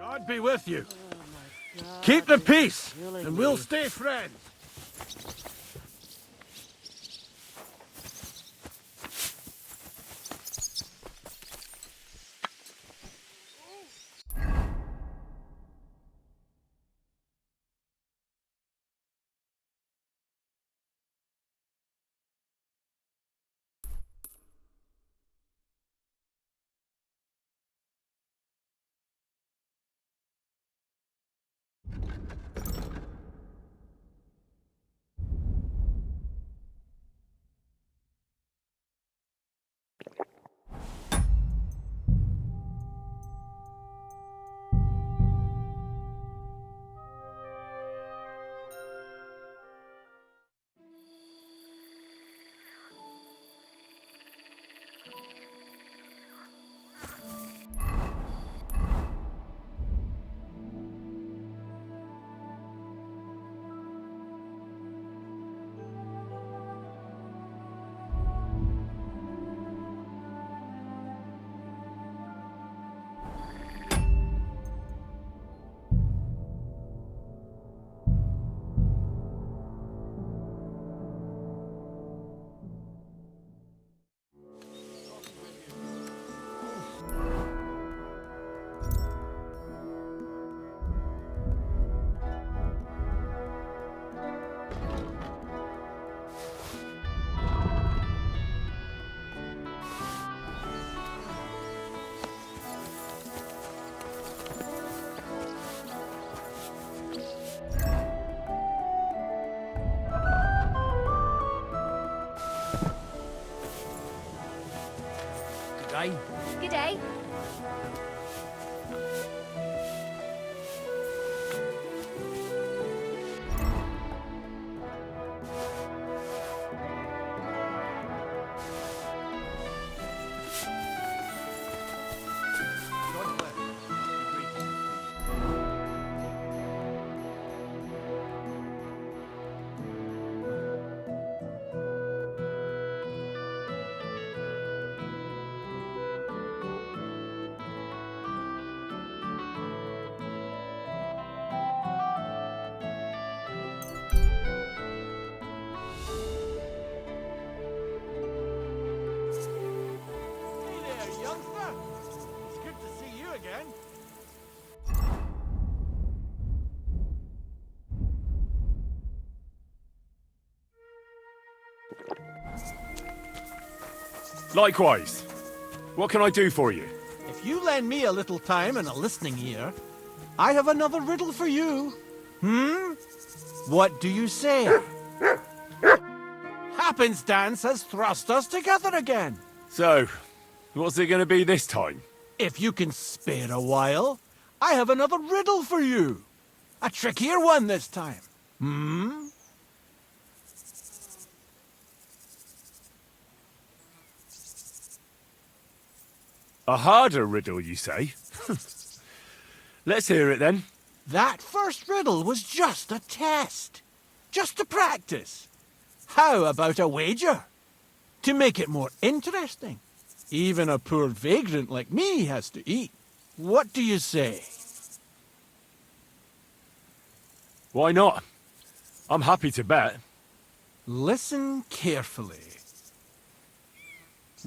C: God be with you. Keep the peace, and we'll stay friends.
I: Likewise. What can I do for you?
C: If you lend me a little time and a listening ear, I have another riddle for you. What do you say? Happenstance has thrust us together again.
I: So, what's it going to be this time?
C: If you can spare a while, I have another riddle for you. A trickier one this time.
I: A harder riddle, you say? Let's hear it then.
C: That first riddle was just a test. Just to practice. How about a wager? To make it more interesting. Even a poor vagrant like me has to eat. What do you say?
I: Why not? I'm happy to bet.
C: Listen carefully.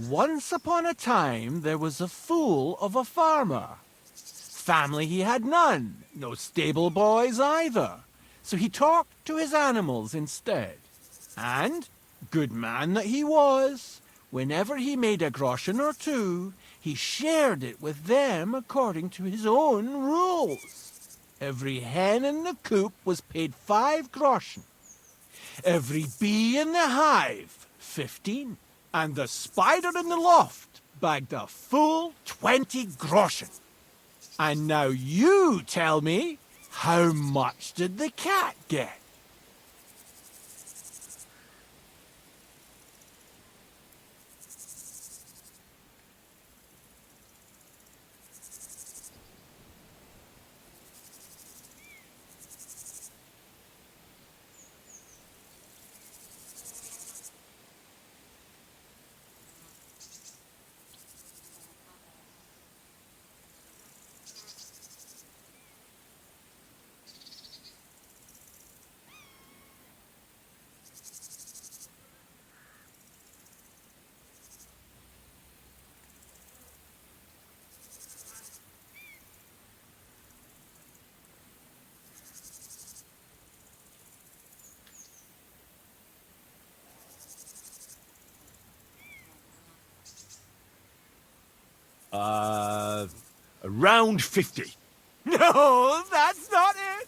C: Once upon a time, there was a fool of a farmer. Family he had none, no stable boys either. So he talked to his animals instead. And, good man that he was, whenever he made a groschen or two, he shared it with them according to his own rules. Every hen in the coop was paid 5 groschen. Every bee in the hive, 15. And the spider in the loft bagged a full 20 groschen. And now you tell me, how much did the cat get?
I: Around 50.
C: No, that's not it.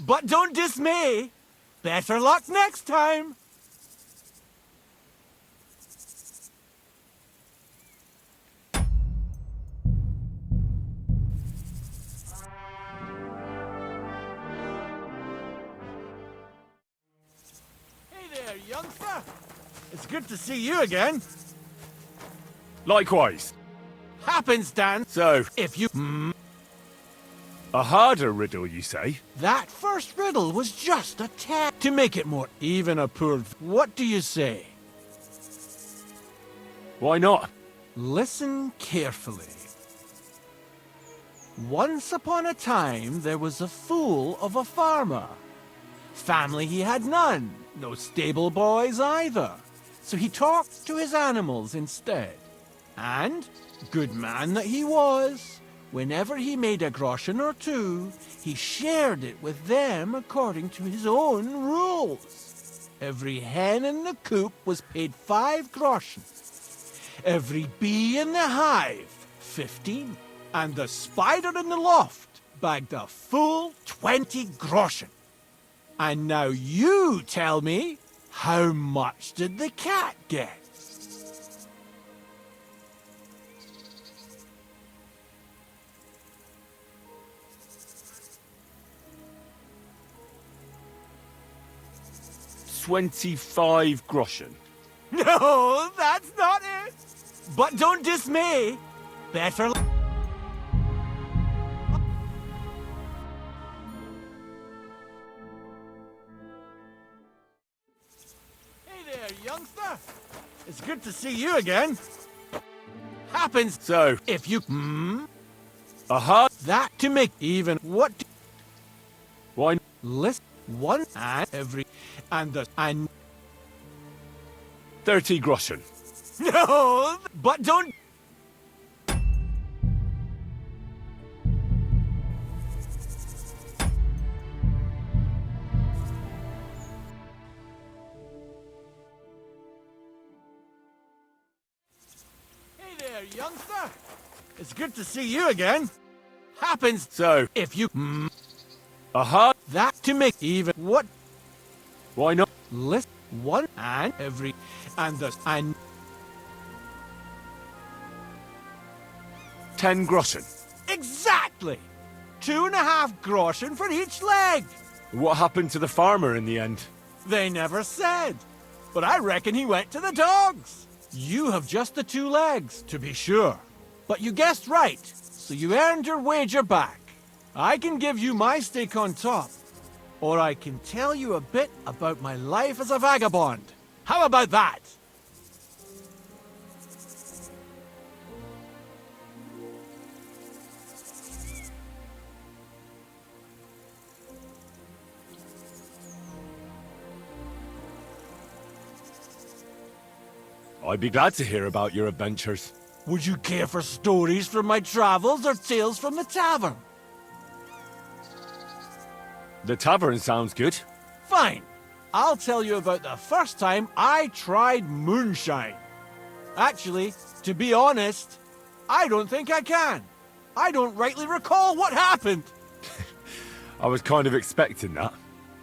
C: But don't dismay. Better luck next time. Hey there, youngster. It's good to see you again.
I: Likewise.
C: Happenstance.
I: So,
C: If you...
I: a harder riddle, you say?
C: That first riddle was just a test. To make it more even a poor... What do you say?
I: Why not?
C: Listen carefully. Once upon a time, there was a fool of a farmer. Family he had none, no stable boys either. So he talked to his animals instead. And, good man that he was, whenever he made a groschen or two, he shared it with them according to his own rules. Every hen in the coop was paid 5 groschen. Every bee in the hive, 15. And the spider in the loft bagged a full 20 groschen. And now you tell me, how much did the cat get?
I: $25 groschen.
C: No, that's not it. But don't dismay. Better... Hey there, youngster. It's good to see you again. Happens...
I: So,
C: If you...
I: a hard...
C: That to make even... What...
I: Why...
C: List one and every... And the... And...
I: 30 groschen.
C: No, but don't... youngster. It's good to see you again. Happens
I: So,
C: if you
I: aha,
C: that to make even what
I: why not?
C: list one and every and the and
I: 10 groschen.
C: exactly 2.5 groschen for each leg.
I: What happened to the farmer in the end?
C: They never said, but I reckon he went to the dogs. You have just the 2 legs, to be sure. But you guessed right, so you earned your wager back. I can give you my stake on top, or I can tell you a bit about my life as a vagabond. How about that?
I: I'd be glad to hear about your adventures.
C: Would you care for stories from my travels or tales from the tavern?
I: The tavern sounds good.
C: Fine. I'll tell you about the first time I tried moonshine. Actually, to be honest, I don't think I can. I don't rightly recall what happened.
I: I was kind of expecting that.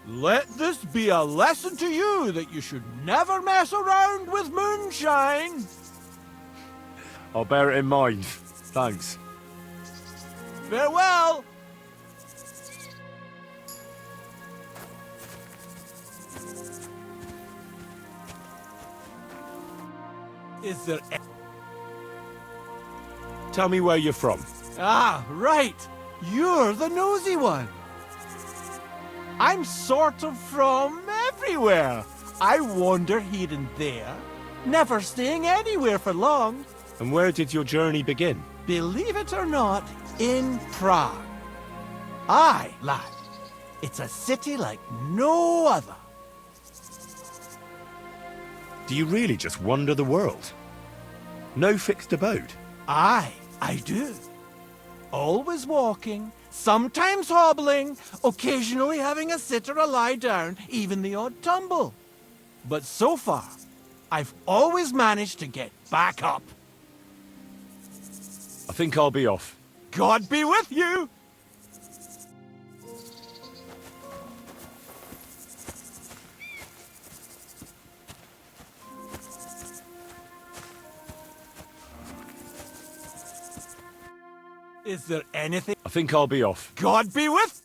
C: Let this be a lesson to you that you should never mess around with moonshine.
I: I'll bear it in mind. Thanks.
C: Farewell. Is there
I: Tell me where you're from.
C: Ah, right. You're the nosy one. I'm sort of from everywhere. I wander here and there, never staying anywhere for long.
I: And where did your journey begin?
C: Believe it or not, in Prague. Aye, lad. It's a city like no other.
I: Do you really just wander the world? No fixed abode?
C: Aye, I do. Always walking, sometimes hobbling, occasionally having a sit or a lie down, even the odd tumble. But so far, I've always managed to get back up.
I: I think I'll be off.
C: God be with you! Is there anything?
I: I think I'll be off.
C: God be with...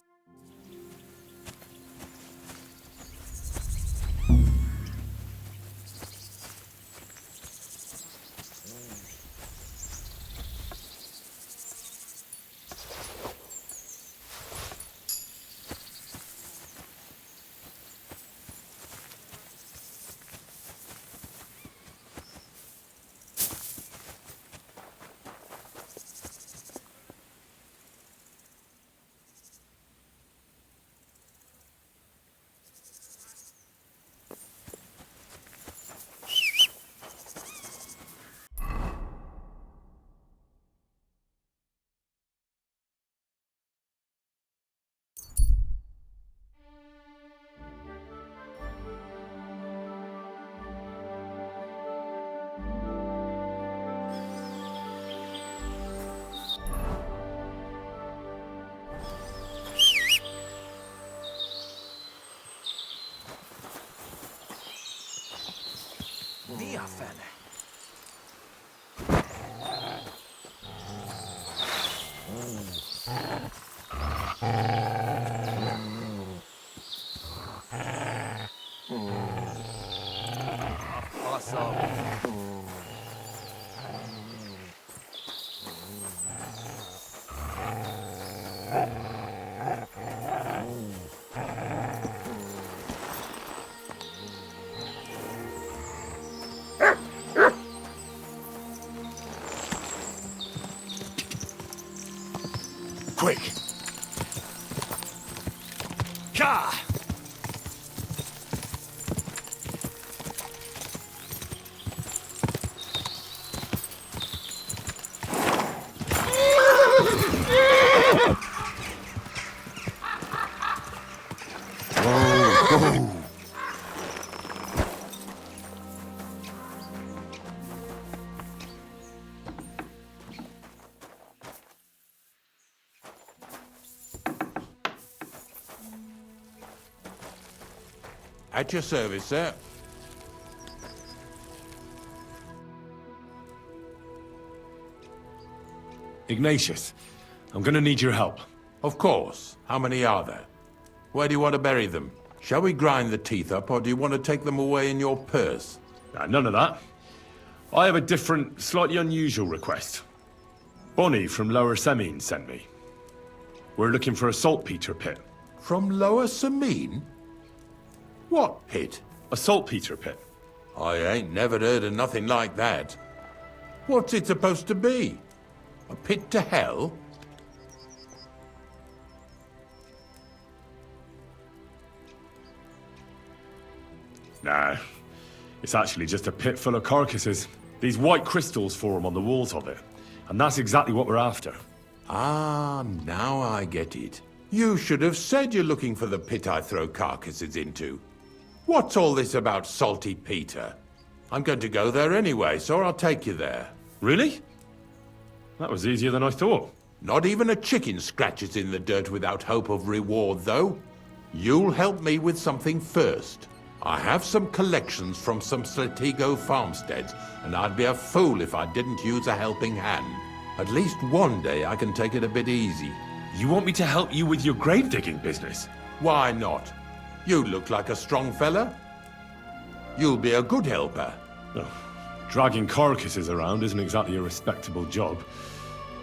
C: Mia fella.
I: Quick! Ka!
A: At your service, sir.
I: Ignatius, I'm gonna need your help.
A: Of course. How many are there? Where do you want to bury them? Shall we grind the teeth up, or do you want to take them away in your purse?
I: None of that. I have a different, slightly unusual request. Bonnie from Lower Semine sent me. We're looking for a saltpeter pit.
A: From Lower Semine? What pit?
I: A saltpeter pit.
A: I ain't never heard of nothing like that. What's it supposed to be? A pit to hell?
I: Nah, it's actually just a pit full of carcasses. These white crystals form on the walls of it. And that's exactly what we're after.
A: Ah, now I get it. You should have said you're looking for the pit I throw carcasses into. What's all this about Salty Peter? I'm going to go there anyway, so I'll take you there.
I: Really? That was easier than I thought.
A: Not even a chicken scratches in the dirt without hope of reward, though. You'll help me with something first. I have some collections from some Slatigo farmsteads, and I'd be a fool if I didn't use a helping hand. At least one day I can take it a bit easy.
I: You want me to help you with your grave digging business?
A: Why not? You look like a strong fella. You'll be a good helper.
I: Oh, dragging carcasses around isn't exactly a respectable job.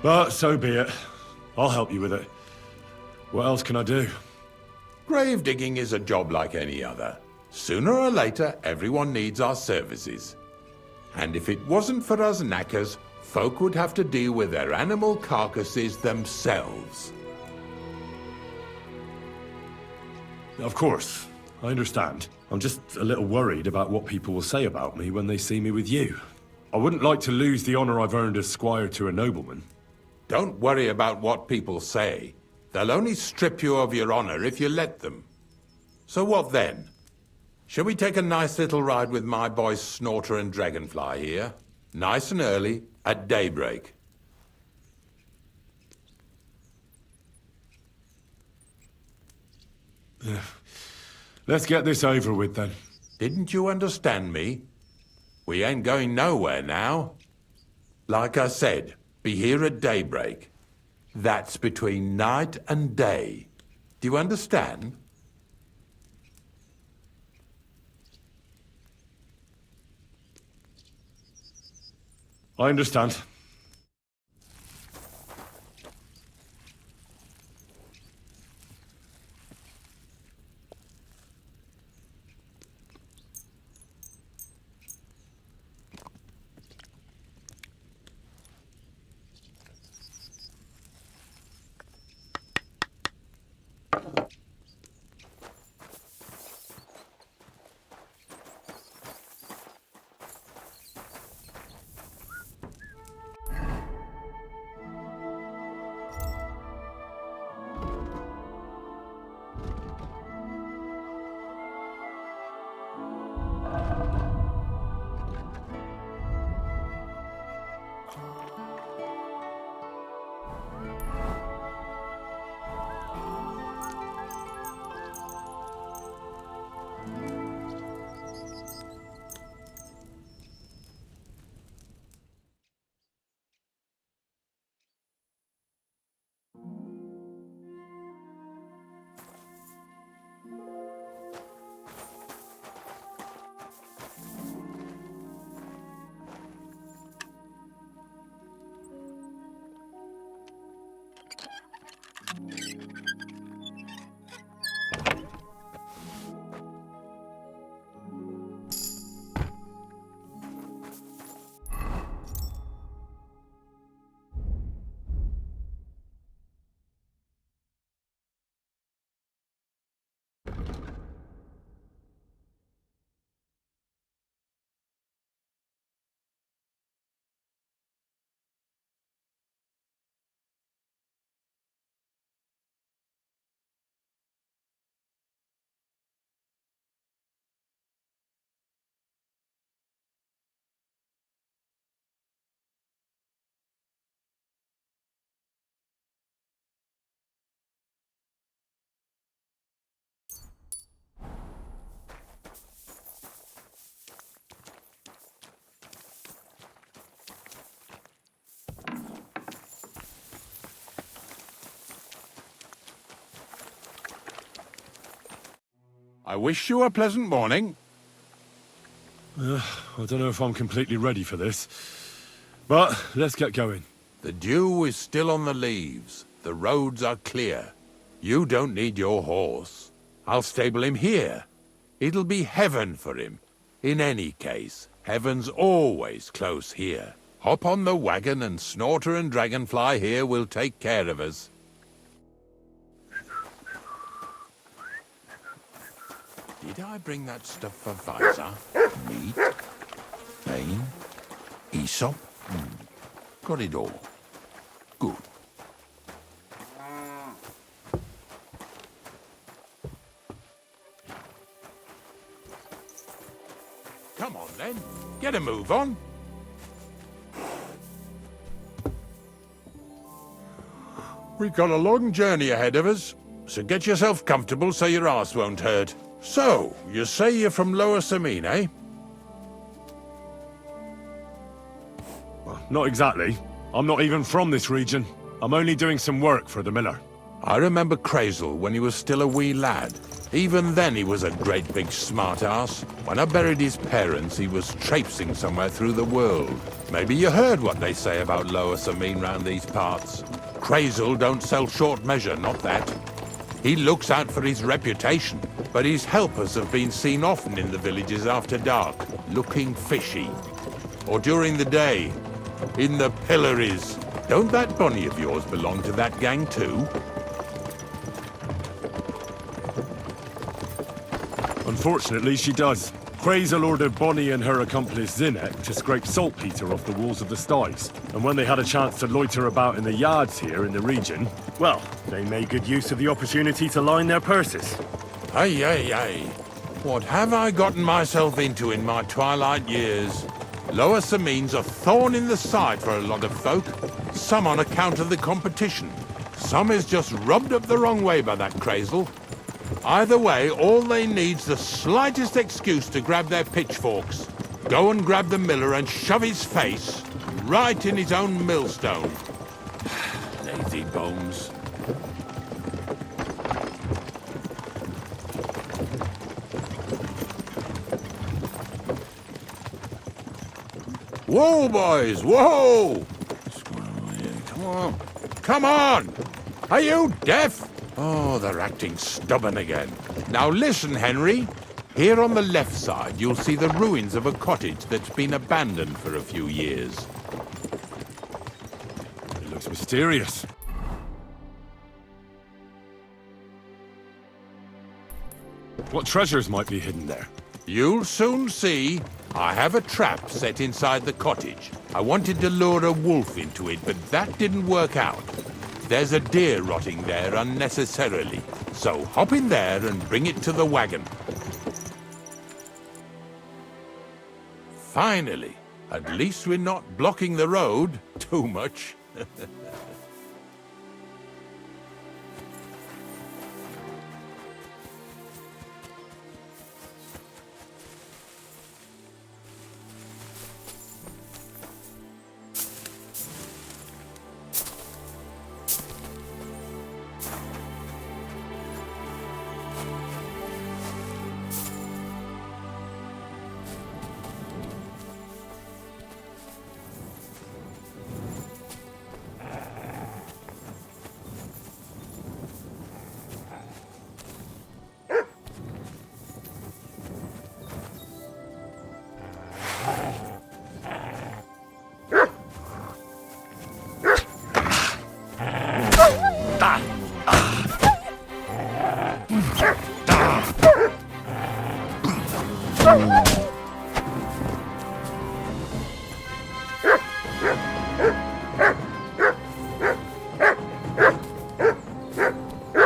I: But so be it. I'll help you with it. What else can I do?
A: Grave digging is a job like any other. Sooner or later, everyone needs our services. And if it wasn't for us knackers, folk would have to deal with their animal carcasses themselves.
I: Of course, I understand. I'm just a little worried about what people will say about me when they see me with you. I wouldn't like to lose the honor I've earned as squire to a nobleman.
A: Don't worry about what people say. They'll only strip you of your honor if you let them. So what then? Shall we take a nice little ride with my boys Snorter and Dragonfly here? Nice and early, at daybreak.
I: Let's get this over with then.
A: Didn't you understand me? We ain't going nowhere now. Like I said, be here at daybreak. That's between night and day. Do you understand?
I: I understand.
A: I wish you a pleasant morning.
I: I don't know if I'm completely ready for this. But let's get going.
A: The dew is still on the leaves. The roads are clear. You don't need your horse. I'll stable him here. It'll be heaven for him. In any case, heaven's always close here. Hop on the wagon and Snorter and Dragonfly here will take care of us. Did I bring that stuff for Visor? Meat? Pain? Aesop? Got it all. Good. Come on then, get a move on. We've got a long journey ahead of us, so get yourself comfortable so your arse won't hurt. So, you say you're from Lower Samine, eh?
I: Well, not exactly. I'm not even from this region. I'm only doing some work for the miller.
A: I remember Crazel when he was still a wee lad. Even then he was a great big smart-ass. When I buried his parents, he was traipsing somewhere through the world. Maybe you heard what they say about Lower Samine round these parts. Crazel don't sell short measure, not that. He looks out for his reputation, but his helpers have been seen often in the villages after dark, looking fishy. Or during the day, in the pillories. Don't that bunny of yours belong to that gang too?
I: Unfortunately, she does. Crazel ordered Bonnie and her accomplice Zinnek to scrape saltpeter off the walls of the sties. And when they had a chance to loiter about in the yards here in the region, well, they made good use of the opportunity to line their purses.
A: Ay, ay, ay. What have I gotten myself into in my twilight years? Lower Samine's a thorn in the side for a lot of folk. Some on account of the competition. Some is just rubbed up the wrong way by that Crazel. Either way, all they need's the slightest excuse to grab their pitchforks. Go and grab the miller and shove his face right in his own millstone. Lazy bones. Whoa, boys, whoa! Come on. Come on! Are you deaf? Oh, they're acting stubborn again. Now listen, Henry. Here on the left side, you'll see the ruins of a cottage that's been abandoned for a few years.
I: It looks mysterious. What treasures might be hidden there?
A: You'll soon see. I have a trap set inside the cottage. I wanted to lure a wolf into it, but that didn't work out. There's a deer rotting there unnecessarily. So hop in there and bring it to the wagon. Finally. At least we're not blocking the road too much.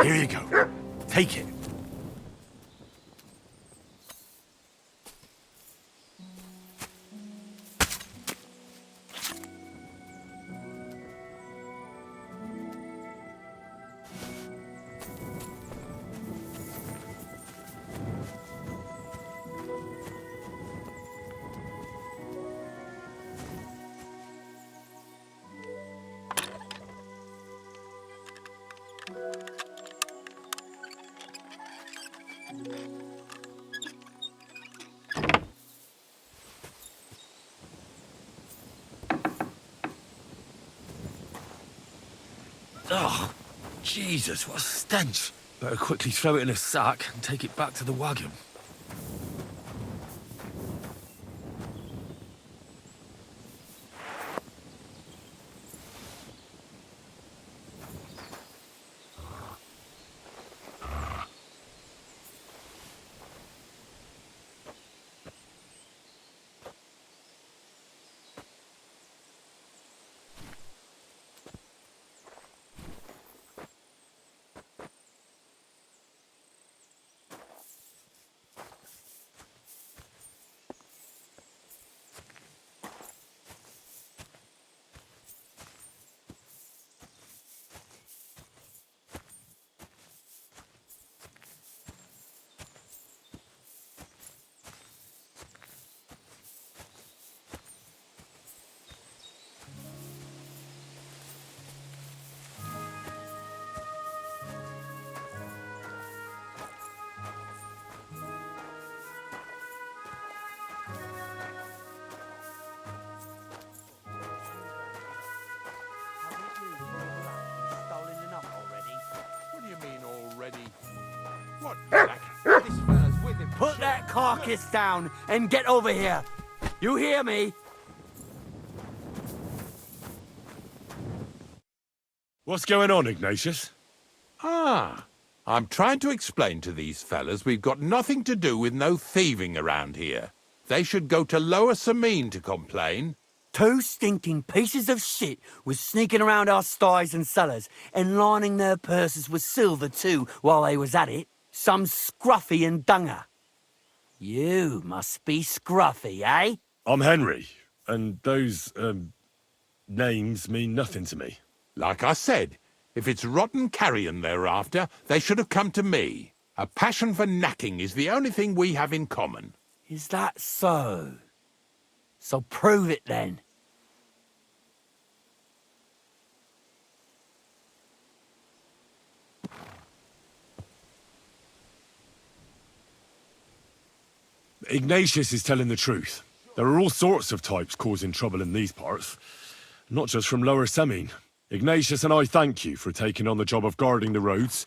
I: Here you go. Take it.
B: Oh, Jesus, what a stench. Better quickly throw it in a sack and take it back to the wagon.
A: What do you mean already? What, Black? This fella's with him.
H: Put that carcass down and get over here. You hear me?
I: What's going on, Ignatius?
A: Ah, I'm trying to explain to these fellas we've got nothing to do with no thieving around here. They should go to Lower Samine to complain.
N: 2 stinking pieces of shit was sneaking around our sties and cellars and lining their purses with silver too while they was at it. Some scruffy and dunger. You must be scruffy, eh?
I: I'm Henry, and those, names mean nothing to me.
A: Like I said, if it's rotten carrion they're after, they should have come to me. A passion for knacking is the only thing we have in common.
N: Is that so? So prove it then.
I: Ignatius is telling the truth. There are all sorts of types causing trouble in these parts, not just from Lower Samine. Ignatius and I thank you for taking on the job of guarding the roads,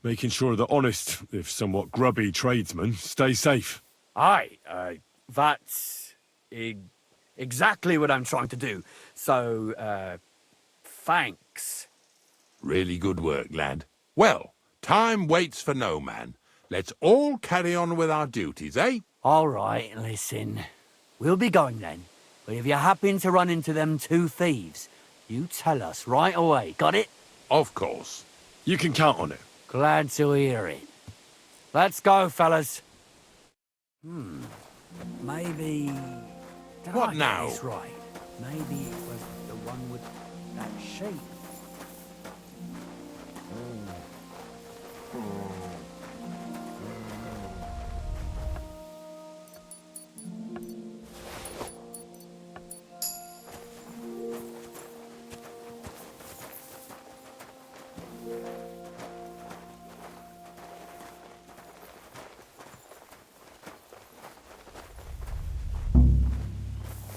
I: making sure that honest, if somewhat grubby tradesmen stay safe.
N: Aye, that's exactly what I'm trying to do. So, thanks.
A: Really good work, lad. Well, time waits for no man. Let's all carry on with our duties, eh?
N: All right, listen. We'll be going then. But if you happen to run into them 2 thieves, you tell us right away, got it?
A: Of course.
I: You can count on it.
N: Glad to hear it. Let's go, fellas. Maybe... Did
A: What
N: I get
A: now?
N: this right? Maybe it was the one with that shape.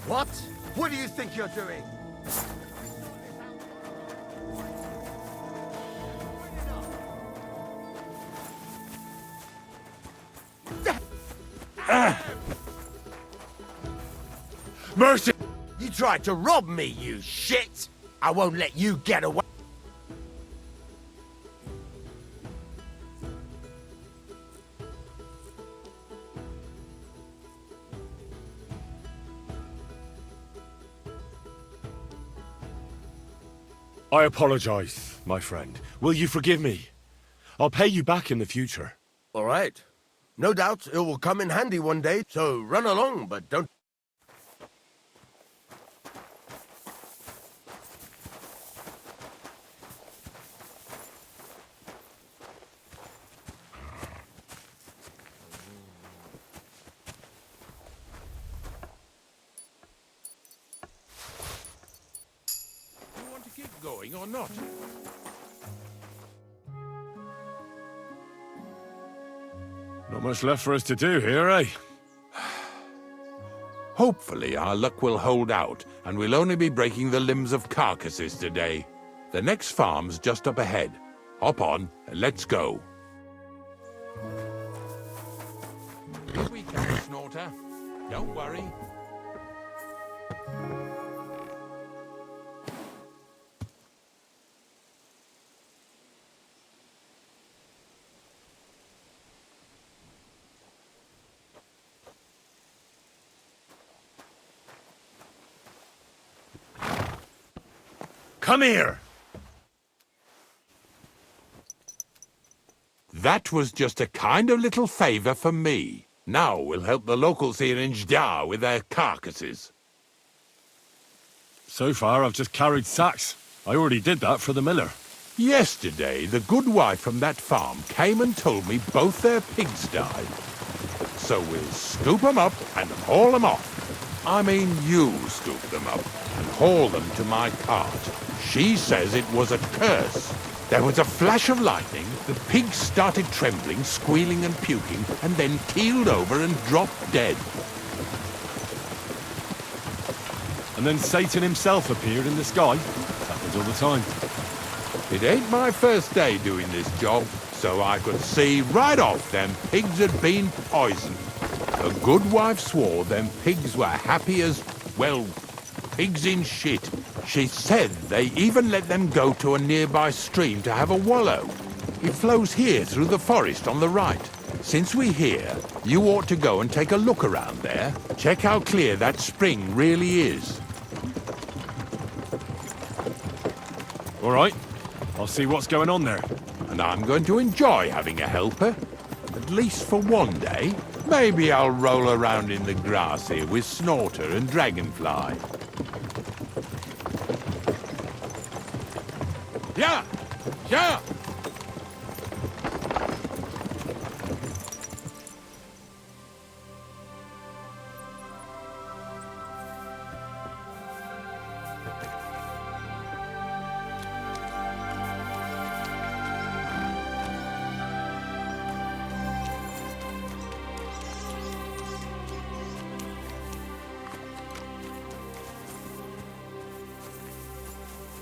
H: What? What do you think you're doing?
I: Mercy!
H: You tried to rob me, you shit! I won't let you get away.
I: I apologize, my friend. Will you forgive me? I'll pay you back in the future.
H: All right. No doubt it will come in handy one day, so run along, but don't...
A: You want to keep going or not?
I: Not much left for us to do here, eh?
A: Hopefully our luck will hold out, and we'll only be breaking the limbs of carcasses today. The next farm's just up ahead. Hop on and let's go. Here we come, Snorter. Don't worry.
I: Come here!
A: That was just a kind of little favor for me. Now we'll help the locals here in Jdar with their carcasses.
I: So far, I've just carried sacks. I already did that for the miller.
A: Yesterday, the good wife from that farm came and told me both their pigs died. So we'll scoop them up and haul them off. I mean, you scoop them up and haul them to my cart. She says it was a curse. There was a flash of lightning, the pigs started trembling, squealing and puking, and then keeled over and dropped dead.
I: And then Satan himself appeared in the sky. Happens all the time.
A: It ain't my first day doing this job, so I could see right off them pigs had been poisoned. The good wife swore them pigs were happy as, well, pigs in shit. She said they even let them go to a nearby stream to have a wallow. It flows here through the forest on the right. Since we're here, you ought to go and take a look around there. Check how clear that spring really is.
I: All right. I'll see what's going on there.
A: And I'm going to enjoy having a helper. At least for one day. Maybe I'll roll around in the grass here with Snorter and Dragonfly. Yeah! Yeah!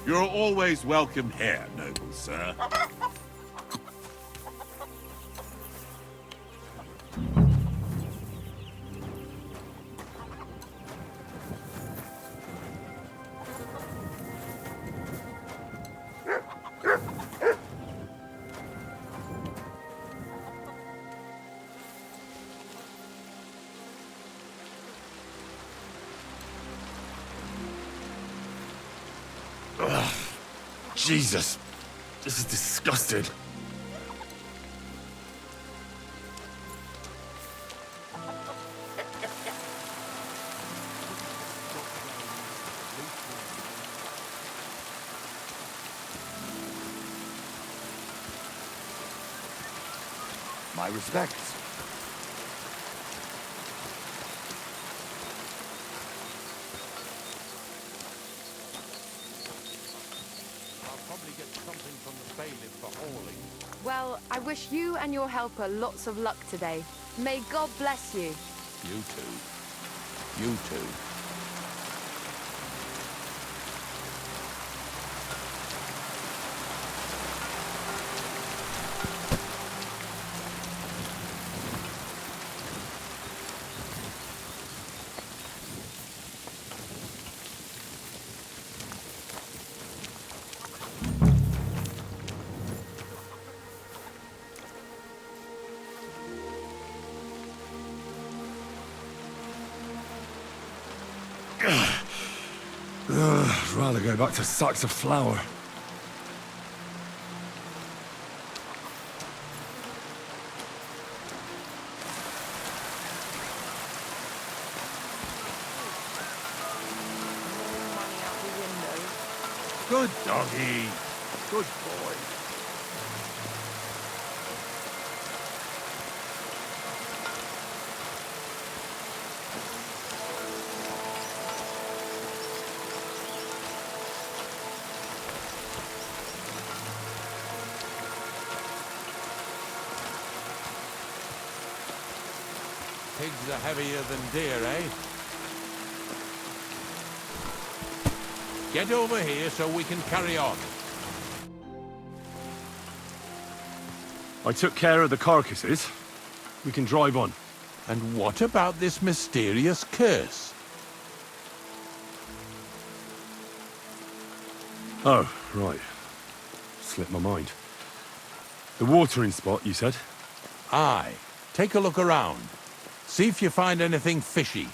O: You're always welcome here, noble sir.
I: Jesus, this is disgusting.
L: My respects.
P: Well, I wish you and your helper lots of luck today. May God bless you.
A: You too. You too.
I: I'd rather go back to sacks of flour.
O: Good doggy. Good boy.
A: Pigs are heavier than deer, eh? Get over here so we can carry on.
I: I took care of the carcasses. We can drive on.
A: And what about this mysterious curse?
I: Oh, right. Slipped my mind. The watering spot, you said?
A: Aye. Take a look around. See if you find anything fishy.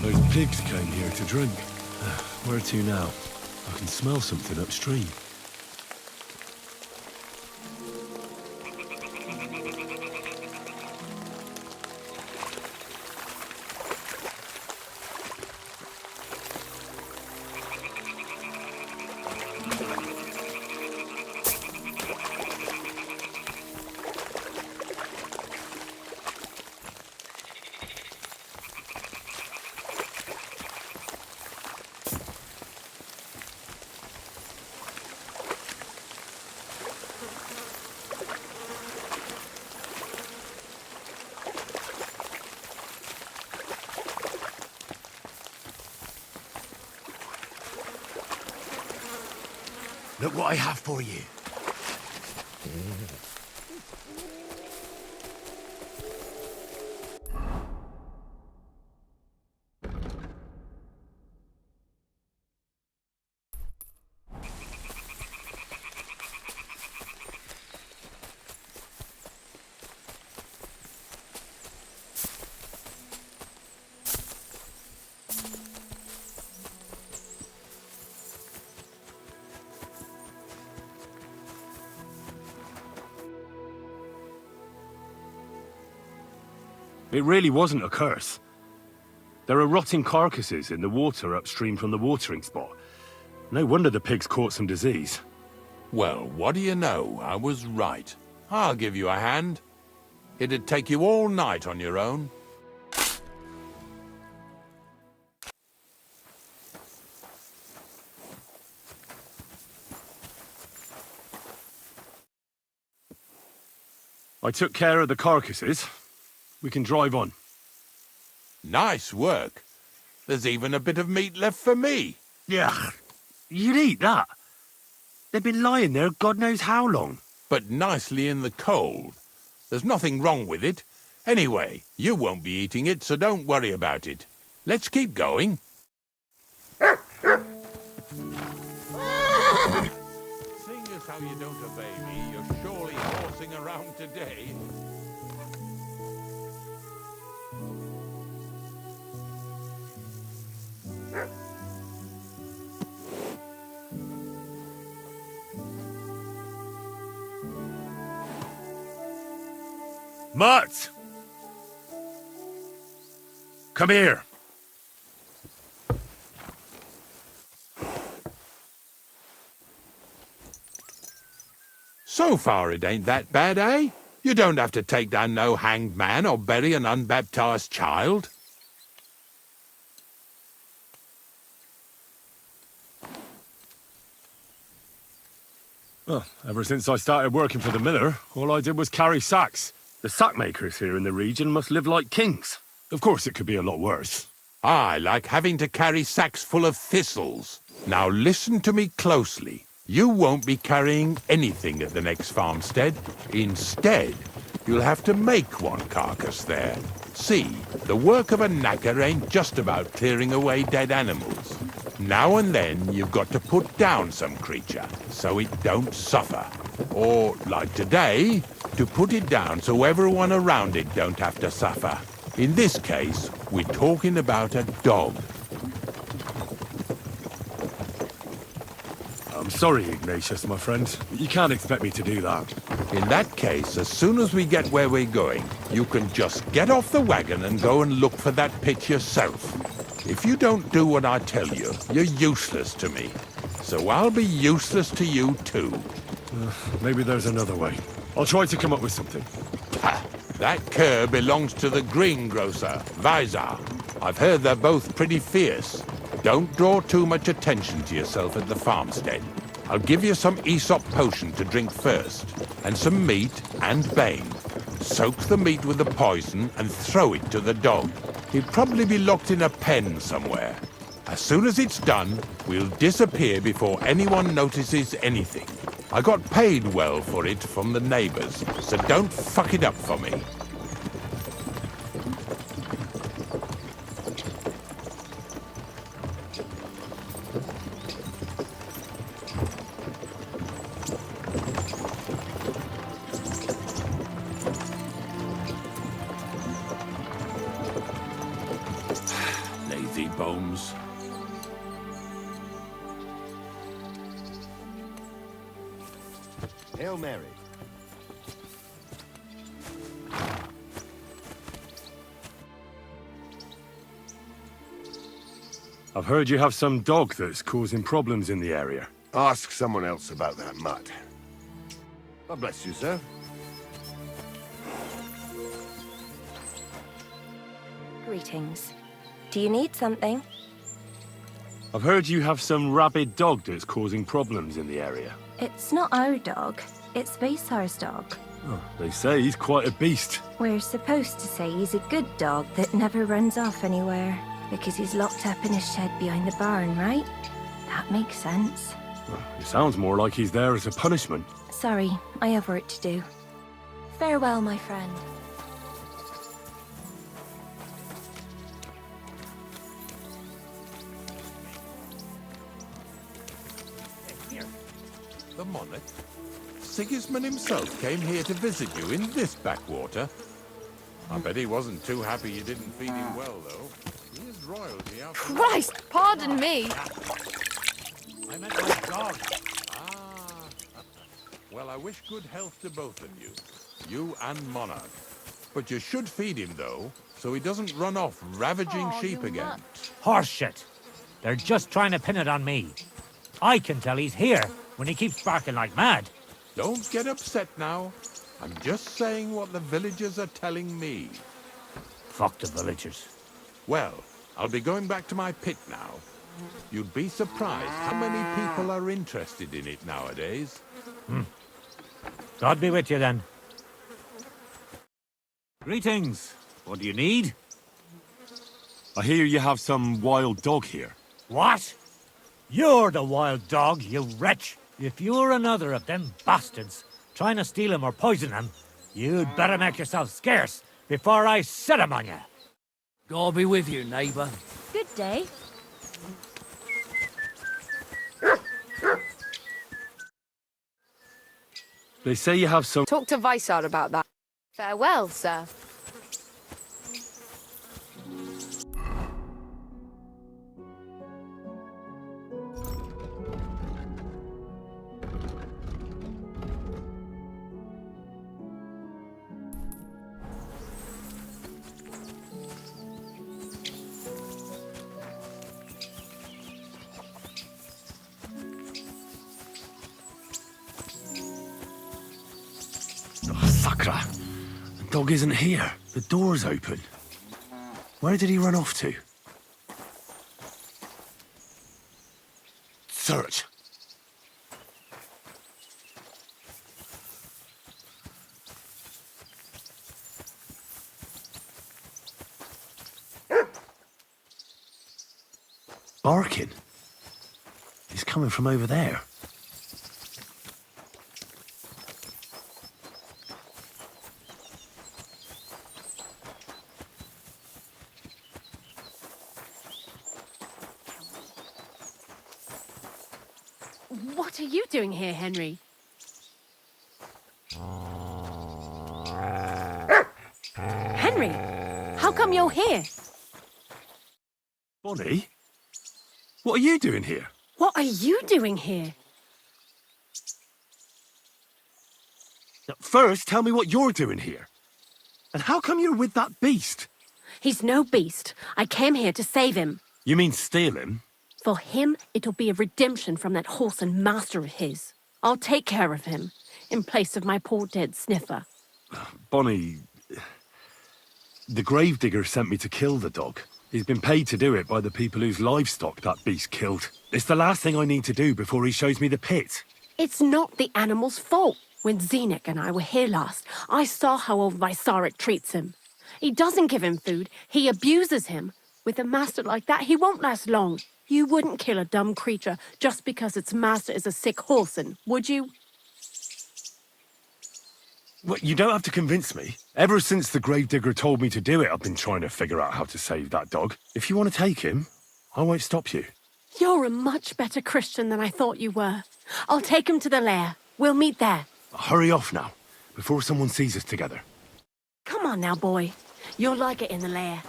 I: Those pigs came here to drink. Where to now? I can smell something upstream.
L: Look what I have for you.
I: It really wasn't a curse. There are rotting carcasses in the water upstream from the watering spot. No wonder the pigs caught some disease.
A: Well, what do you know? I was right. I'll give you a hand. It'd take you all night on your own.
I: I took care of the carcasses. We can drive on.
A: Nice work. There's even a bit of meat left for me.
I: Yeah, you'd eat that. They've been lying there God knows how long.
A: But nicely in the cold. There's nothing wrong with it. Anyway, you won't be eating it, so don't worry about it. Let's keep going. Seeing as how you don't obey me, you're surely horsing around today.
I: Mutt! Come here.
A: So far it ain't that bad, eh? You don't have to take down no hanged man or bury an unbaptized child.
I: Well, ever since I started working for the miller, all I did was carry sacks. The sack makers here in the region must live like kings. Of course, it could be a lot worse.
A: I like having to carry sacks full of thistles. Now listen to me closely. You won't be carrying anything at the next farmstead. Instead, you'll have to make one carcass there. See, the work of a knacker ain't just about clearing away dead animals. Now and then, you've got to put down some creature, so it don't suffer. Or, like today, to put it down so everyone around it don't have to suffer. In this case, we're talking about a dog.
I: I'm sorry, Ignatius, my friend. You can't expect me to do that.
A: In that case, as soon as we get where we're going, you can just get off the wagon and go and look for that pit yourself. If you don't do what I tell you, you're useless to me. So I'll be useless to you too.
I: Maybe there's another way. I'll try to come up with something.
A: Ha! That cur belongs to the greengrocer, Visar. I've heard they're both pretty fierce. Don't draw too much attention to yourself at the farmstead. I'll give you some Aesop potion to drink first, and some meat and bane. Soak the meat with the poison and throw it to the dog. He'll probably be locked in a pen somewhere. As soon as it's done, we'll disappear before anyone notices anything. I got paid well for it from the neighbors, so don't fuck it up for me. Lazy bones.
Q: Hail Mary.
I: I've heard you have some dog that's causing problems in the area.
Q: Ask someone else about that mutt. God bless you, sir.
K: Greetings. Do you need something?
I: I've heard you have some rabid dog that's causing problems in the area.
K: It's not our dog. It's Basar's dog.
I: Oh, they say he's quite a beast.
K: We're supposed to say he's a good dog that never runs off anywhere. Because he's locked up in a shed behind the barn, right? That makes sense.
I: Well, it sounds more like he's there as a punishment.
K: Sorry, I have work to do. Farewell, my friend.
A: The monarch? Sigismund himself came here to visit you in this backwater. I bet he wasn't too happy you didn't feed him well, though. He is royalty out.
P: Christ, pardon me.
A: I meant my dog. Ah. Well, I wish good health to both of you. You and Monarch. But you should feed him, though, so he doesn't run off ravaging sheep again.
R: Horseshit. They're just trying to pin it on me. I can tell he's here when he keeps barking like mad.
A: Don't get upset now. I'm just saying what the villagers are telling me.
R: Fuck the villagers.
A: Well, I'll be going back to my pit now. You'd be surprised how many people are interested in it nowadays.
R: God be with you then. Greetings. What do you need?
I: I hear you have some wild dog here.
R: What? You're the wild dog, you wretch. If you're another of them bastards trying to steal him or poison him, you'd better make yourself scarce before I set him on you.
D: God be with you, neighbor.
M: Good day.
I: They say you have some...
P: Talk to Visar about that. Farewell, sir.
I: Sakra! The dog isn't here. The door's open. Where did he run off to? Search. Barking. He's coming from over there.
F: What are you doing here, Henry? Henry, how come you're here?
I: Bonnie? What are you doing here?
F: What are you doing here?
I: First, tell me what you're doing here. And how come you're with that beast?
F: He's no beast. I came here to save him.
I: You mean steal him?
F: For him, it'll be a redemption from that horse and master of his. I'll take care of him, in place of my poor dead sniffer.
I: Bonnie... The gravedigger sent me to kill the dog. He's been paid to do it by the people whose livestock that beast killed. It's the last thing I need to do before he shows me the pit.
F: It's not the animal's fault. When Zenek and I were here last, I saw how old Vysarik treats him. He doesn't give him food, he abuses him. With a master like that, he won't last long. You wouldn't kill a dumb creature just because its master is a sick horseman, would you?
I: Well, you don't have to convince me. Ever since the gravedigger told me to do it, I've been trying to figure out how to save that dog. If you want to take him, I won't stop you.
F: You're a much better Christian than I thought you were. I'll take him to the lair. We'll meet there.
I: Hurry off now, before someone sees us together.
F: Come on now, boy. You'll like it in the lair.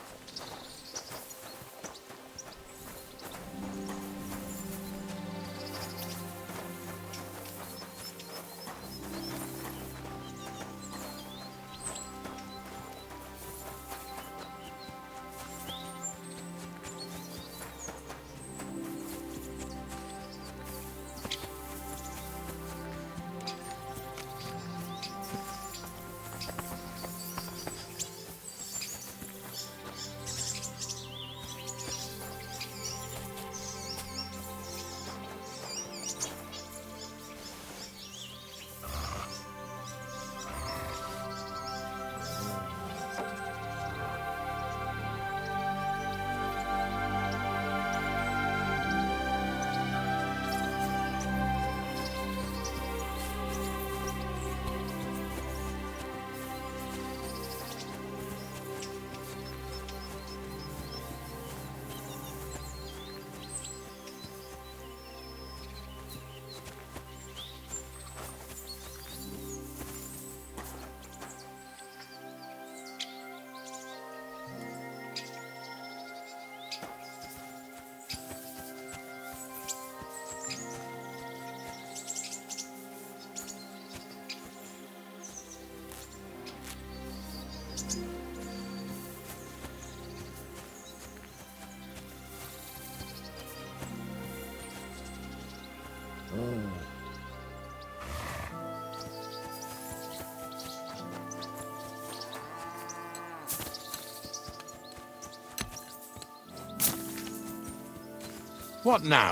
A: What now?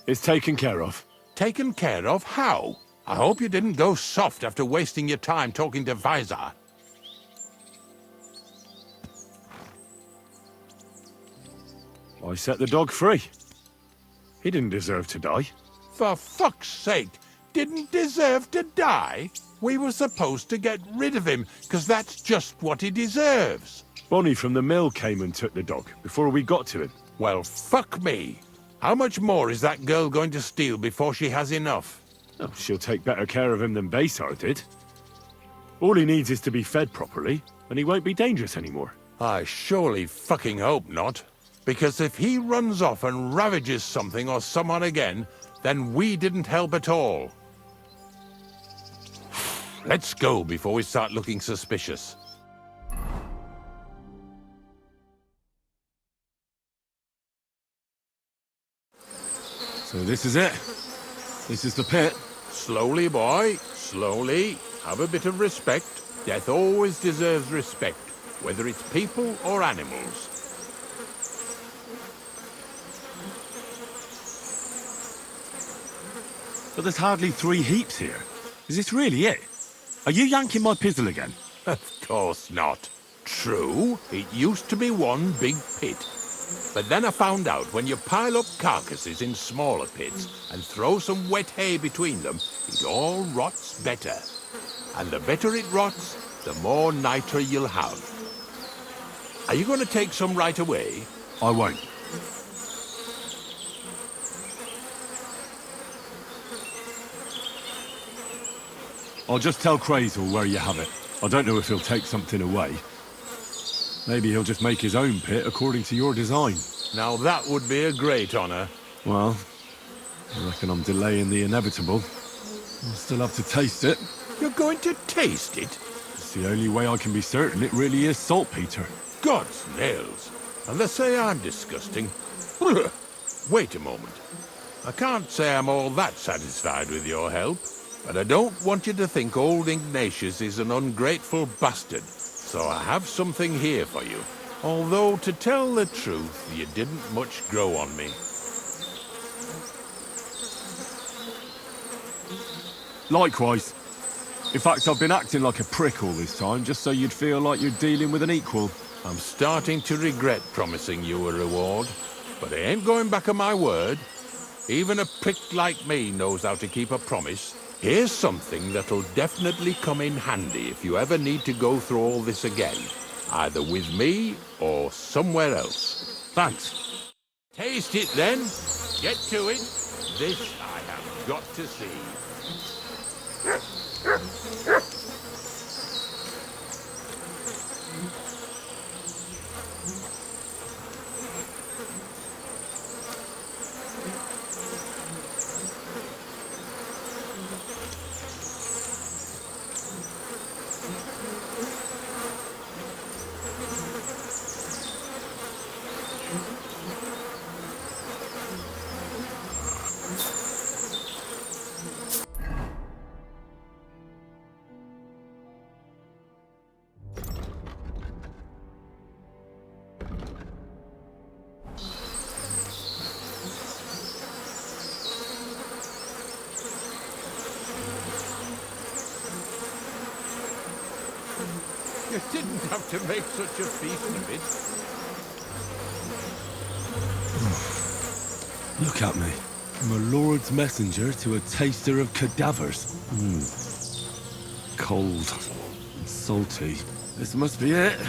I: It's taken care of.
A: Taken care of? How? I hope you didn't go soft after wasting your time talking to Visor.
I: I set the dog free. He didn't deserve to die.
A: For fuck's sake, didn't deserve to die? We were supposed to get rid of him, because that's just what he deserves.
I: Bonnie from the mill came and took the dog before we got to him.
A: Well, fuck me. How much more is that girl going to steal before she has enough?
I: Oh, she'll take better care of him than Baysar did. All he needs is to be fed properly, and he won't be dangerous anymore.
A: I surely fucking hope not. Because if he runs off and ravages something or someone again, then we didn't help at all. Let's go before we start looking suspicious.
I: So this is it. This is the pit.
A: Slowly, boy. Slowly. Have a bit of respect. Death always deserves respect, whether it's people or animals.
I: But there's hardly 3 heaps here. Is this really it? Are you yanking my pizzle again?
A: Of course not. True, it used to be one big pit. But then I found out when you pile up carcasses in smaller pits and throw some wet hay between them, it all rots better. And the better it rots, the more niter you'll have. Are you going to take some right away?
I: I won't. I'll just tell Crazel where you have it. I don't know if he'll take something away. Maybe he'll just make his own pit according to your design.
A: Now that would be a great honor.
I: Well, I reckon I'm delaying the inevitable. I'll still have to taste it.
A: You're going to taste it?
I: It's the only way I can be certain it really is saltpeter.
A: God's nails. And they say I'm disgusting. Wait a moment. I can't say I'm all that satisfied with your help, but I don't want you to think old Ignatius is an ungrateful bastard, so I have something here for you. Although, to tell the truth, you didn't much grow on me.
I: Likewise. In fact, I've been acting like a prick all this time, just so you'd feel like you're dealing with an equal.
A: I'm starting to regret promising you a reward, but I ain't going back on my word. Even a prick like me knows how to keep a promise. Here's something that'll definitely come in handy if you ever need to go through all this again, either with me or somewhere else.
I: Thanks.
A: Taste it then. Get to it. This I have got to see. You didn't have to make such a feast of it.
I: Look at me. I'm a lord's messenger to a taster of cadavers. Cold and salty. This must be it.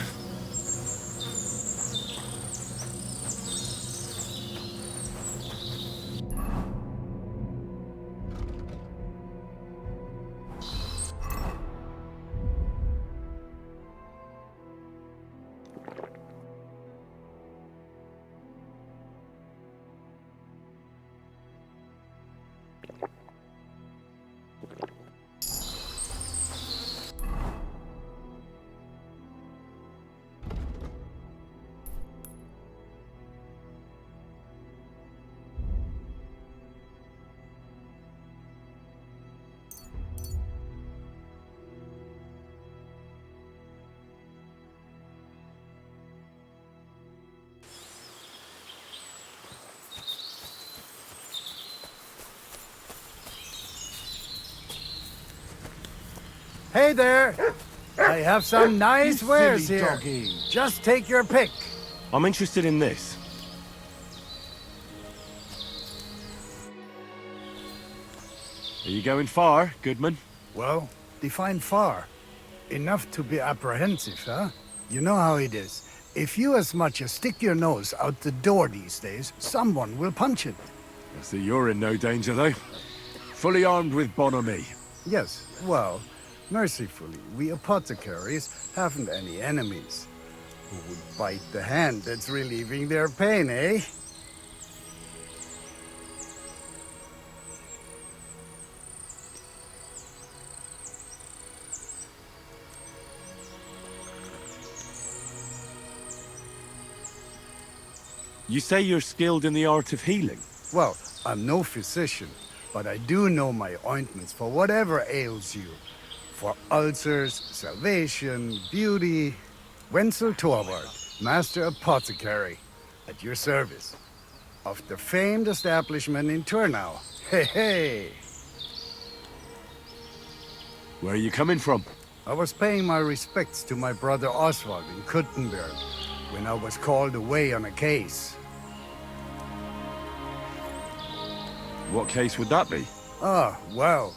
G: Hey there! I have some nice
I: You
G: wares
I: silly
G: here.
I: doggy.
G: Just take your pick.
I: I'm interested in this. Are you going far, Goodman?
G: Well, define far. Enough to be apprehensive, huh? You know how it is. If you as much as stick your nose out the door these days, someone will punch it.
I: I see you're in no danger, though. Fully armed with bonhomie.
G: Yes, well, mercifully, we apothecaries haven't any enemies. Who would bite the hand that's relieving their pain, eh?
I: You say you're skilled in the art of healing?
G: Well, I'm no physician, but I do know my ointments for whatever ails you. For ulcers, salvation, beauty. Wenzel Torwart, Master Apothecary, at your service. Of the famed establishment in Turnau. Hey, hey!
I: Where are you coming from?
G: I was paying my respects to my brother Oswald in Kuttenberg when I was called away on a case.
I: What case would that be?
G: Ah, well,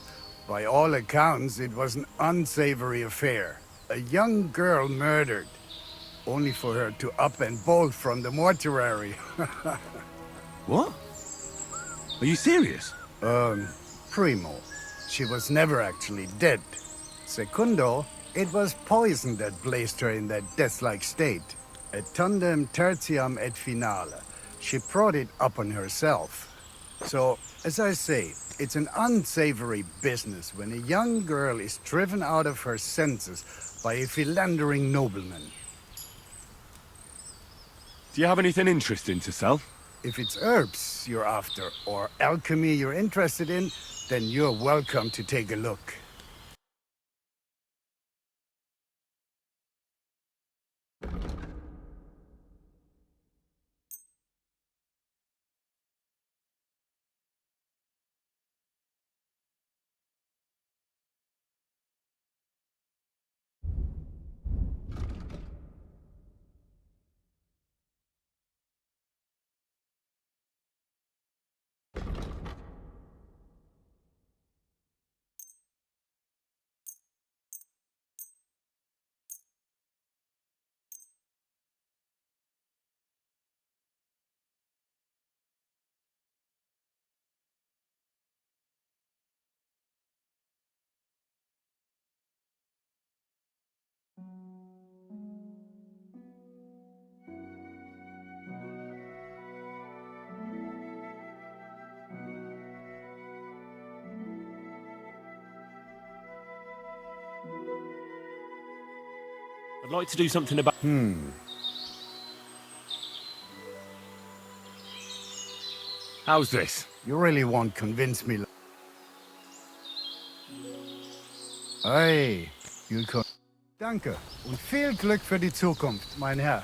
G: by all accounts, it was an unsavory affair. A young girl murdered, only for her to up and bolt from the mortuary.
I: What? Are you serious?
G: Primo. She was never actually dead. Secundo, it was poison that placed her in that death-like state. Et tandem tertium et finale. She brought it upon herself. So, as I say, it's an unsavory business when a young girl is driven out of her senses by a philandering nobleman.
I: Do you have anything interesting to sell?
G: If it's herbs you're after, or alchemy you're interested in, then you're welcome to take a look.
I: I'd like to do something about... How's this?
G: You really won't convince me. Hey, willkommen. Danke und viel Glück für die Zukunft, mein Herr.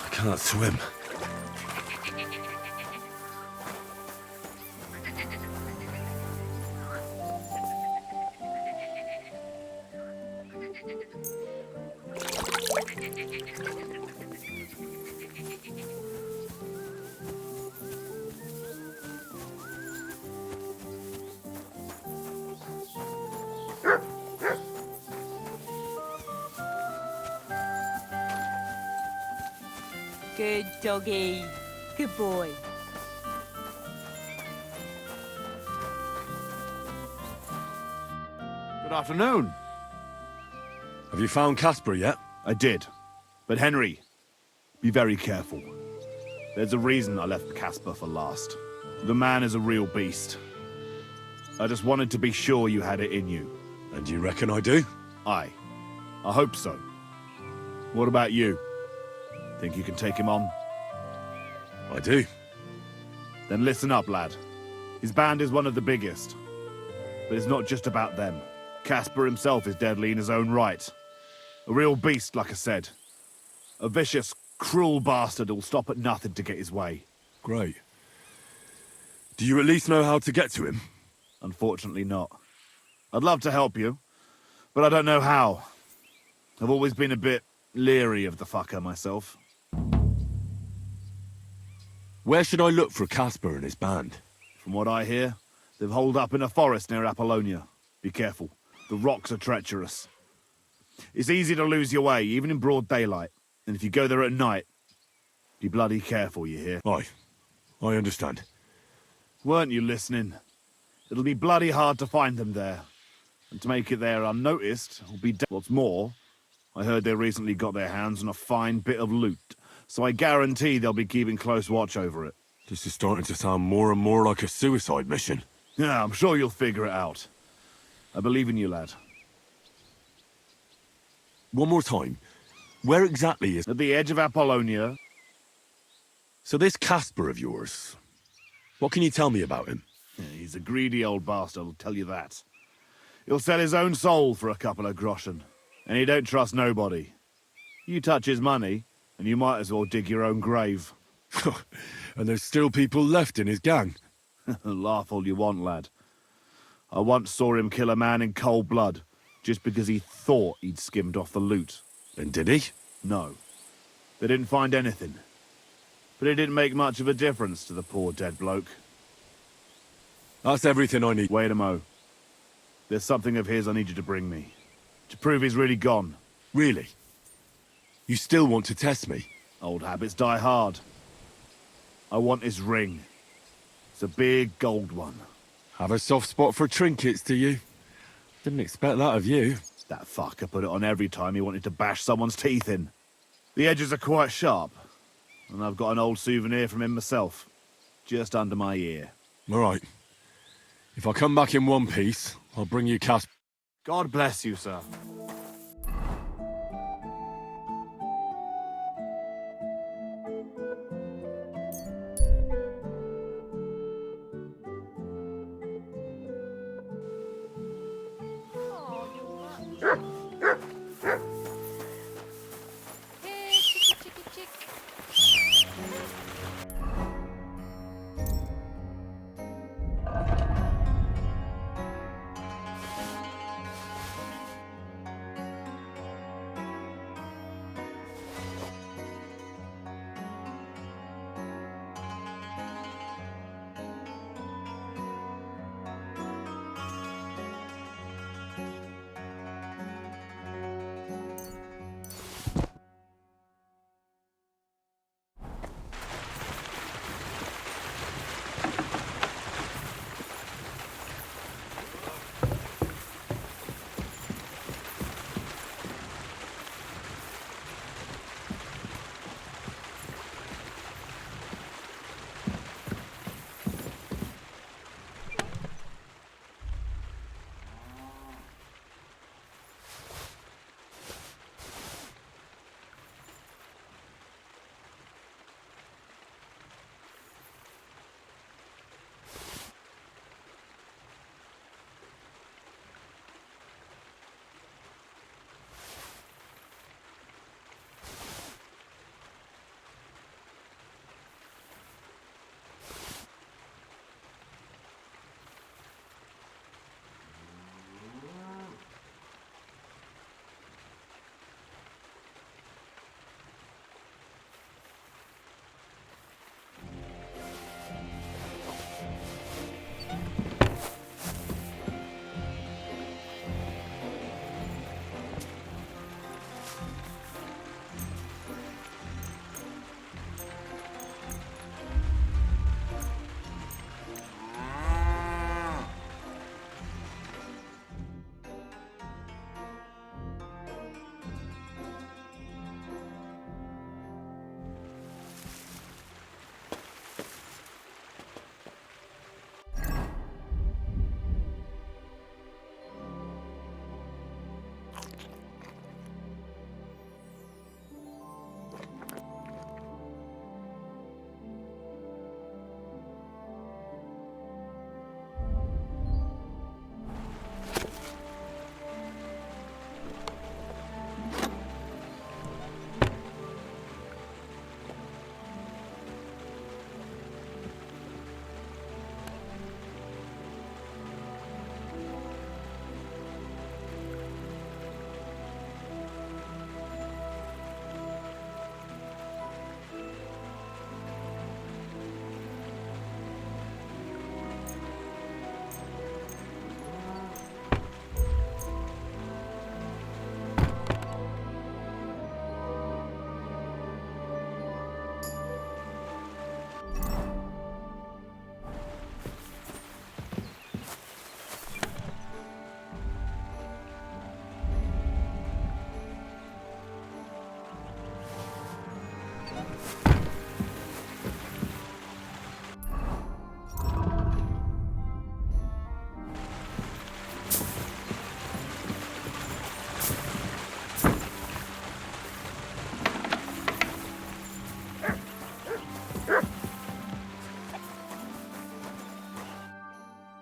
I: I can't swim.
M: Good doggy. Good boy.
S: Good afternoon.
I: Have you found Casper yet?
S: I did. But Henry, be very careful. There's a reason I left Casper for last. The man is a real beast. I just wanted to be sure you had it in you.
I: And you reckon I do?
S: Aye. I hope so. What about you? Think you can take him on?
I: I do.
S: Then listen up, lad. His band is one of the biggest. But it's not just about them. Casper himself is deadly in his own right. A real beast, like I said. A vicious, cruel bastard who'll stop at nothing to get his way.
I: Great. Do you at least know how to get to him?
S: Unfortunately not. I'd love to help you, but I don't know how. I've always been a bit leery of the fucker myself.
I: Where should I look for Casper and his band?
S: From what I hear, they've holed up in a forest near Apollonia. Be careful. The rocks are treacherous. It's easy to lose your way, even in broad daylight. And if you go there at night, be bloody careful, you hear?
I: Aye. I understand.
S: Weren't you listening? It'll be bloody hard to find them there. And to make it there unnoticed will be... What's more, I heard they recently got their hands on a fine bit of loot. So I guarantee they'll be keeping close watch over it.
I: This is starting to sound more and more like a suicide mission.
S: Yeah, I'm sure you'll figure it out. I believe in you, lad.
I: One more time. Where exactly is...
S: At the edge of Apollonia.
I: So this Casper of yours, what can you tell me about him?
S: Yeah, he's a greedy old bastard, I'll tell you that. He'll sell his own soul for a couple of groschen. And he don't trust nobody. You touch his money, and you might as well dig your own grave.
I: And there's still people left in his gang?
S: Laugh all you want, lad. I once saw him kill a man in cold blood, just because he thought he'd skimmed off the loot.
I: And did he?
S: No. They didn't find anything. But it didn't make much of a difference to the poor dead bloke.
I: That's everything I need.
S: Wait a mo. There's something of his I need you to bring me. To prove he's really gone.
I: Really? You still want to test me?
S: Old habits die hard. I want his ring. It's a big gold one.
I: Have a soft spot for trinkets, do you? Didn't expect that of you.
S: That fucker put it on every time he wanted to bash someone's teeth in. The edges are quite sharp. And I've got an old souvenir from him myself. Just under my ear.
I: All right. If I come back in one piece, I'll bring you Casper.
S: God bless you, sir.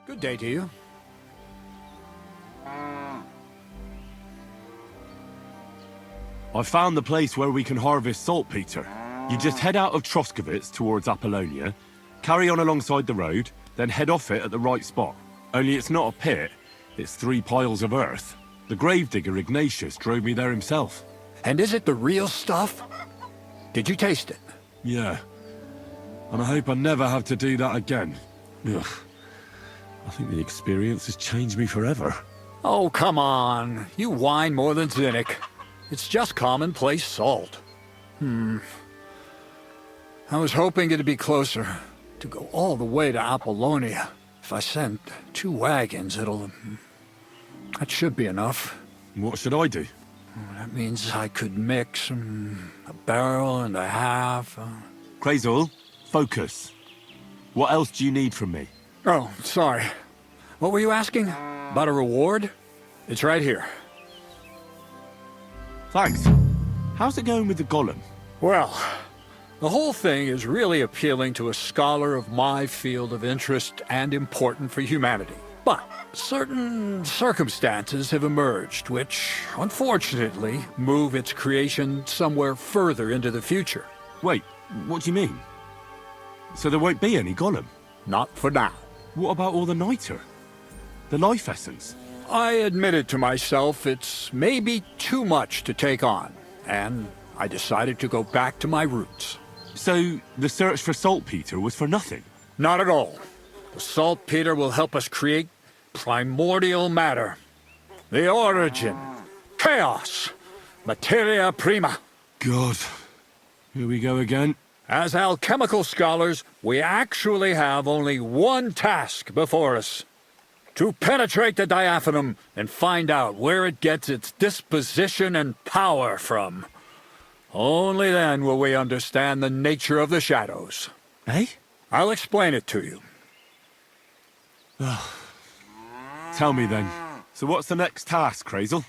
T: Good day to you.
I: I found the place where we can harvest saltpeter. You just head out of Troskovitz towards Apollonia, carry on alongside the road, then head off it at the right spot. Only it's not a pit, it's 3 piles of earth. The gravedigger Ignatius drove me there himself.
T: And is it the real stuff? Did you taste it?
I: Yeah. And I hope I never have to do that again. Ugh. I think the experience has changed me forever.
T: Oh, come on. You whine more than Zinnik. It's just commonplace salt. I was hoping it'd be closer. To go all the way to Apollonia. If I send 2 wagons, that should be enough.
I: What should I do?
T: That means I could mix a barrel and a half.
I: Krazel, focus. What else do you need from me?
T: Oh, sorry. What were you asking? About a reward? It's right here.
I: Thanks. How's it going with the golem?
T: Well, the whole thing is really appealing to a scholar of my field of interest and important for humanity. But certain circumstances have emerged which, unfortunately, move its creation somewhere further into the future.
I: Wait, what do you mean? So there won't be any golem?
T: Not for now.
I: What about all the niter? The life essence?
T: I admitted to myself it's maybe too much to take on, and I decided to go back to my roots.
I: So the search for saltpeter was for nothing?
T: Not at all. The saltpeter will help us create primordial matter. The origin. Chaos. Materia prima.
I: God. Here we go again.
T: As alchemical scholars, we actually have only one task before us. To penetrate the diaphanum and find out where it gets its disposition and power from. Only then will we understand the nature of the shadows.
I: Eh?
T: I'll explain it to you.
I: Tell me then. So what's the next task, Krazel?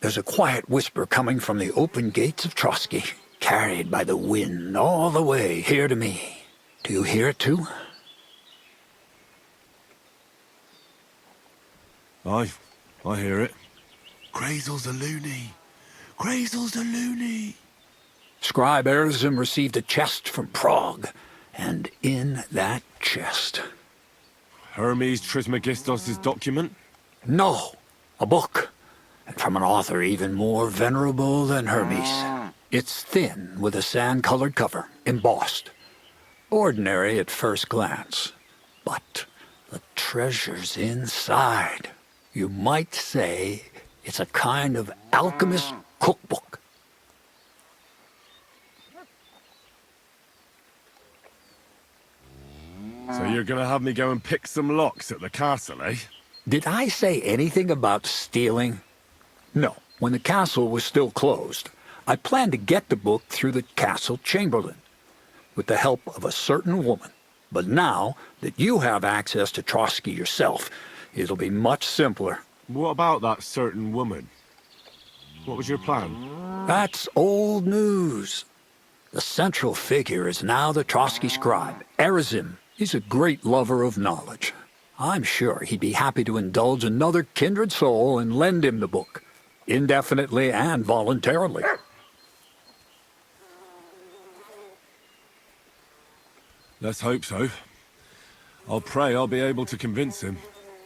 T: There's a quiet whisper coming from the open gates of Trotsky, carried by the wind all the way here to me. Do you hear it too?
I: I hear it. Krazel's a loony. Krazel's a loony.
T: Scribe Erzim received a chest from Prague, and in that chest...
I: Hermes Trismegistos' document?
T: No, a book. And from an author even more venerable than Hermes. It's thin, with a sand-colored cover, embossed. Ordinary at first glance. But the treasure's inside. You might say it's a kind of alchemist cookbook.
I: So you're gonna have me go and pick some locks at the castle, eh?
T: Did I say anything about stealing? No. When the castle was still closed, I planned to get the book through the castle chamberlain, with the help of a certain woman. But now that you have access to Trotsky yourself, it'll be much simpler.
I: What about that certain woman? What was your plan?
T: That's old news. The central figure is now the Trotsky scribe, Erzim. He's a great lover of knowledge. I'm sure he'd be happy to indulge another kindred soul and lend him the book, indefinitely and voluntarily.
I: Let's hope so. I'll pray I'll be able to convince him,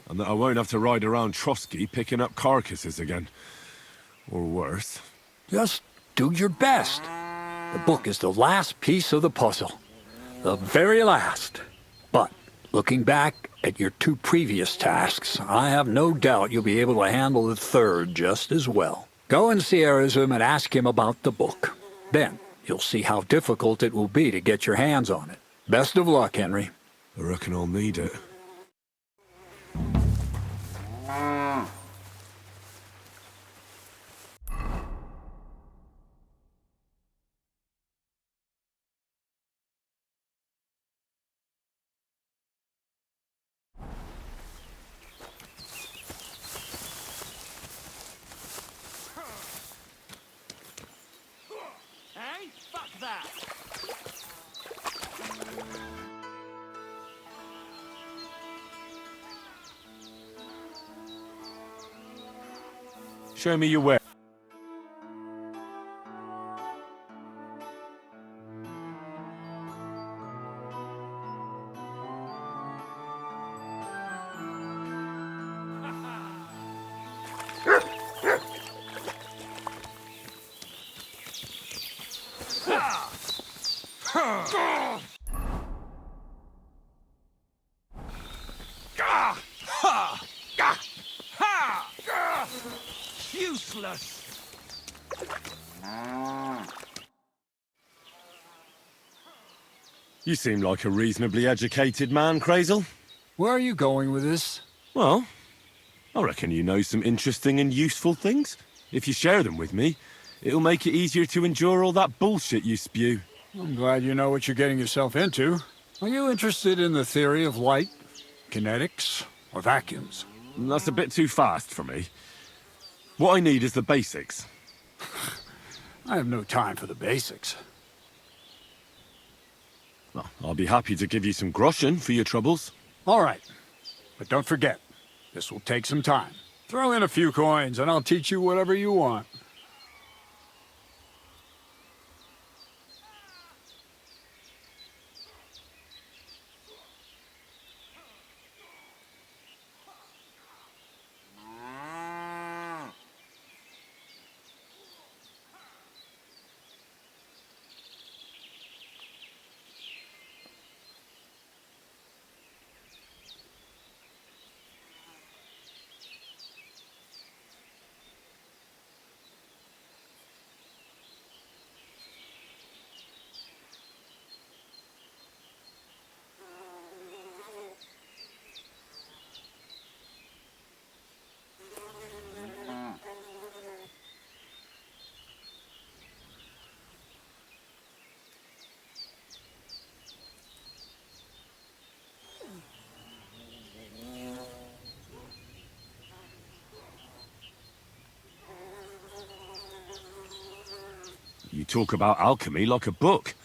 I: and that I won't have to ride around Trotsky picking up carcasses again. Or worse.
T: Just do your best. The book is the last piece of the puzzle. The very last. But, looking back at your 2 previous tasks, I have no doubt you'll be able to handle the third just as well. Go and see Erzim and ask him about the book. Then, you'll see how difficult it will be to get your hands on it. Best of luck, Henry.
I: I reckon I'll need it.
C: Hey, fuck that!
I: Show me your way.
C: Useless!
I: You seem like a reasonably educated man, Crazel.
T: Where are you going with this?
I: Well, I reckon you know some interesting and useful things. If you share them with me, it'll make it easier to endure all that bullshit you spew.
T: I'm glad you know what you're getting yourself into. Are you interested in the theory of light, kinetics, or vacuums?
I: That's a bit too fast for me. What I need is the basics.
T: I have no time for the basics.
I: Well, I'll be happy to give you some groschen for your troubles.
T: All right. But don't forget, this will take some time. Throw in a few coins and I'll teach you whatever you want.
I: You talk about alchemy like a book.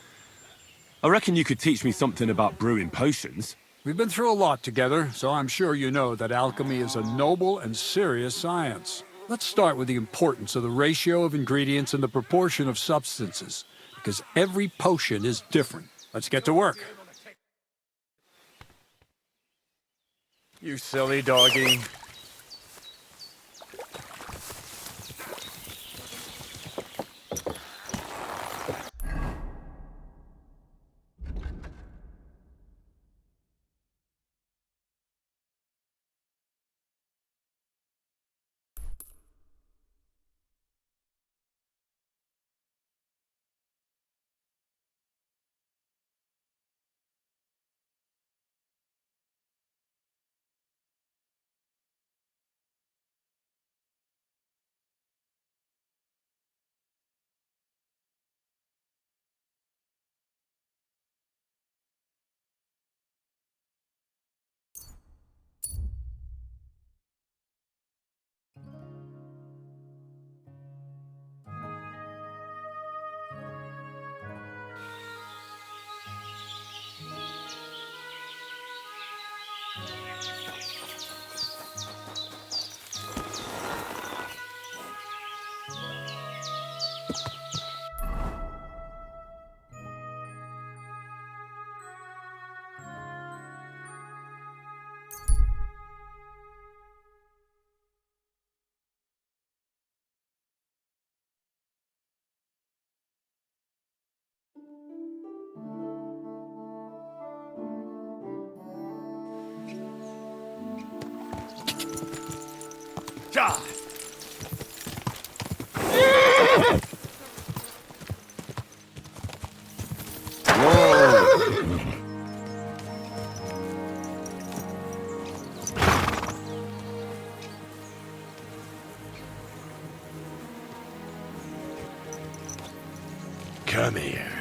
I: I reckon you could teach me something about brewing potions.
T: We've been through a lot together, so I'm sure you know that alchemy is a noble and serious science. Let's start with the importance of the ratio of ingredients and the proportion of substances, because every potion is different. Let's get to work.
L: You silly doggy.
S: God!
I: Come here.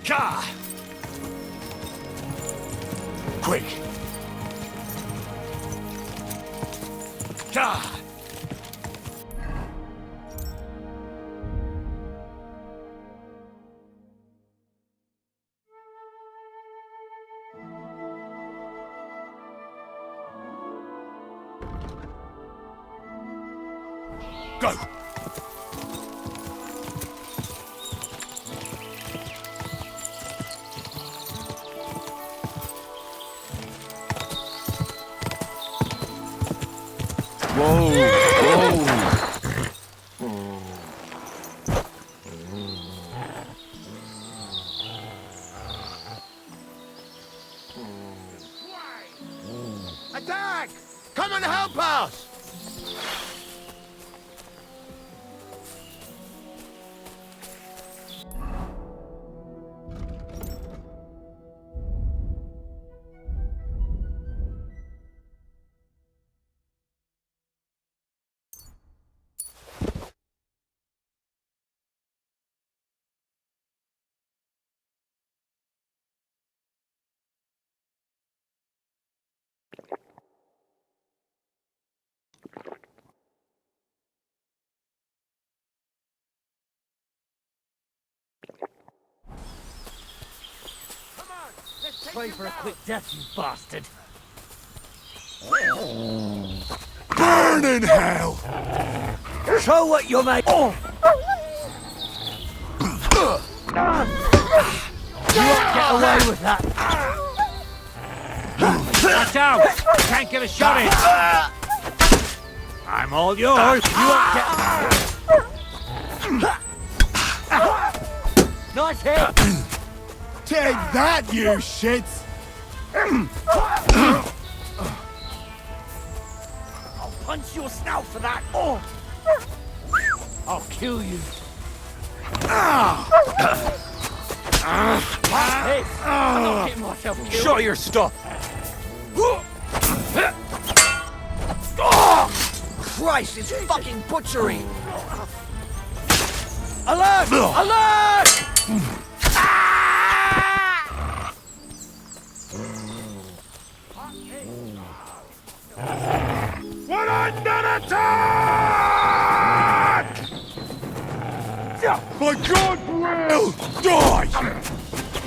S: God! Quick! God!
I: Go!
H: Attack! Come and help us!
R: Pray for a quick death, you bastard.
I: Burn in hell!
N: Show what you're made. Oh. You won't get away with that.
R: Watch out! You can't get a shot in. I'm all yours. You won't get... Nice hit!
I: Take that, you shits!
N: I'll punch your snout for that. Oh.
R: I'll kill you.
N: Hey, I'm not getting myself killed.
B: Show your stuff!
N: Oh, Christ, it's fucking butchery! Alert! Alert!
I: We're under attack! My God, will die!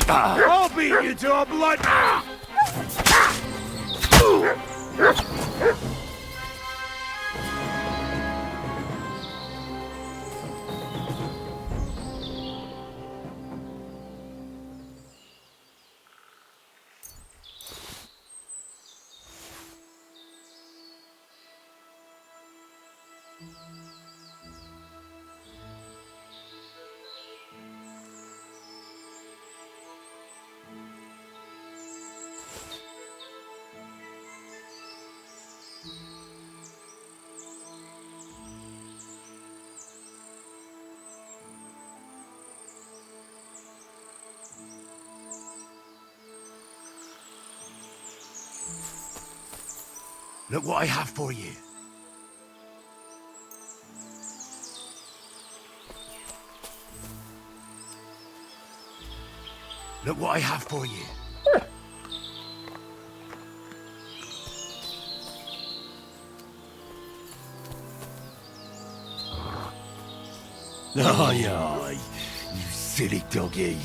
I: I'll beat you to a blood...
H: Look what I have for you. Look what I have for you.
I: Aye, aye, you silly doggy.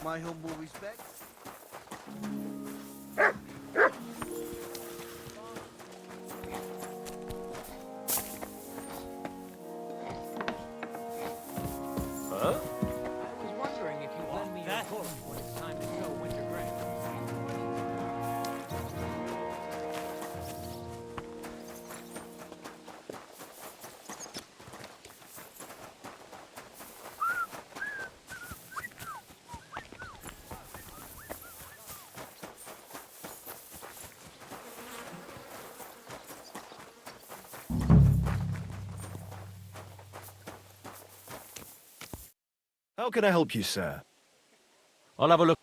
U: My humble respects.
J: Huh?
D: I was wondering if you'd lend me your book when it's time to show winter grain.
L: How can I help you, sir?
J: I'll have a look.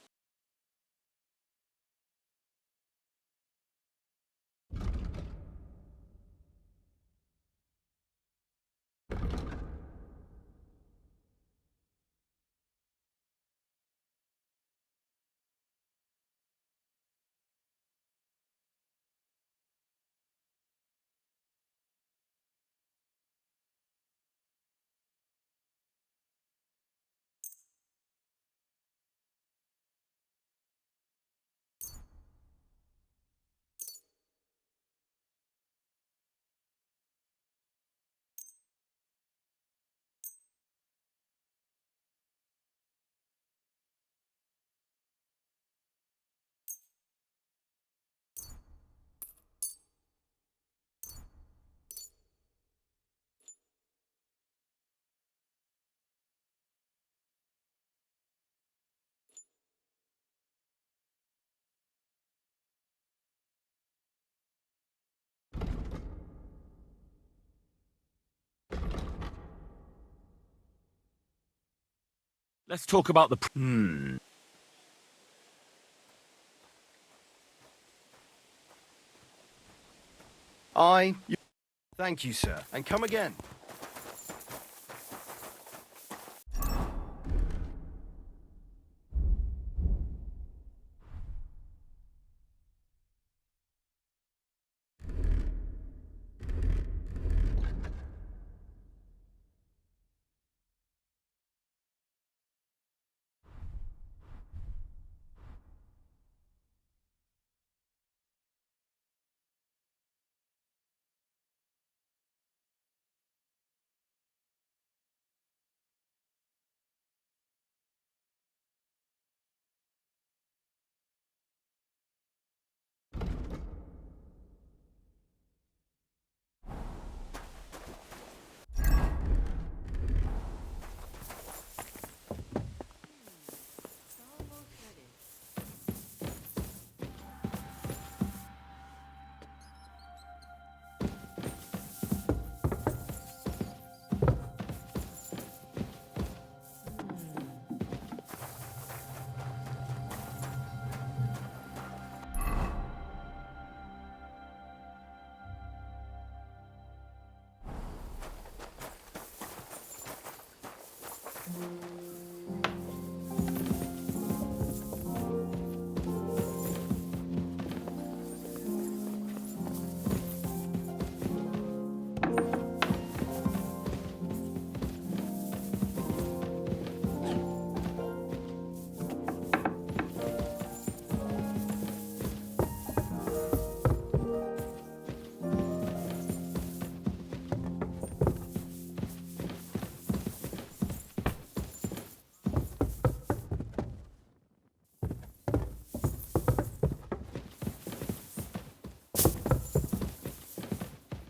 J: Let's talk about the...
L: Thank you, sir. And come again.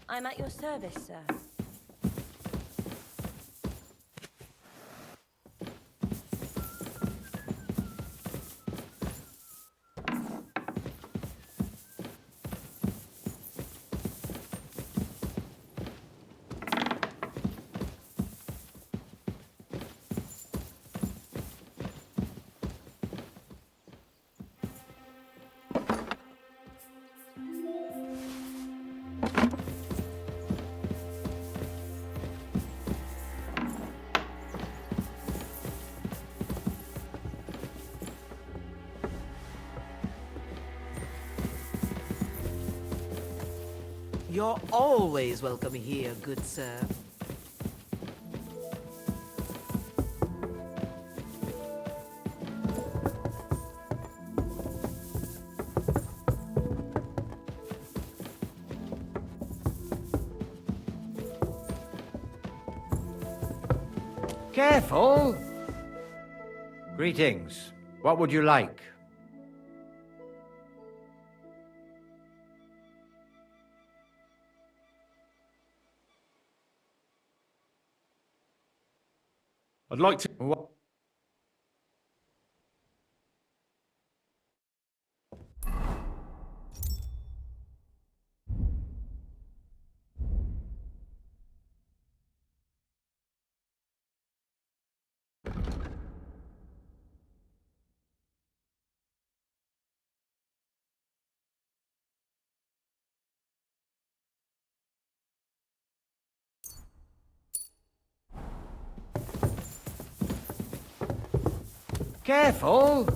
K: I'm at your service, sir.
V: You're always welcome here, good sir.
E: Careful! Greetings. What would you like?
I: I'd like to...
E: Careful!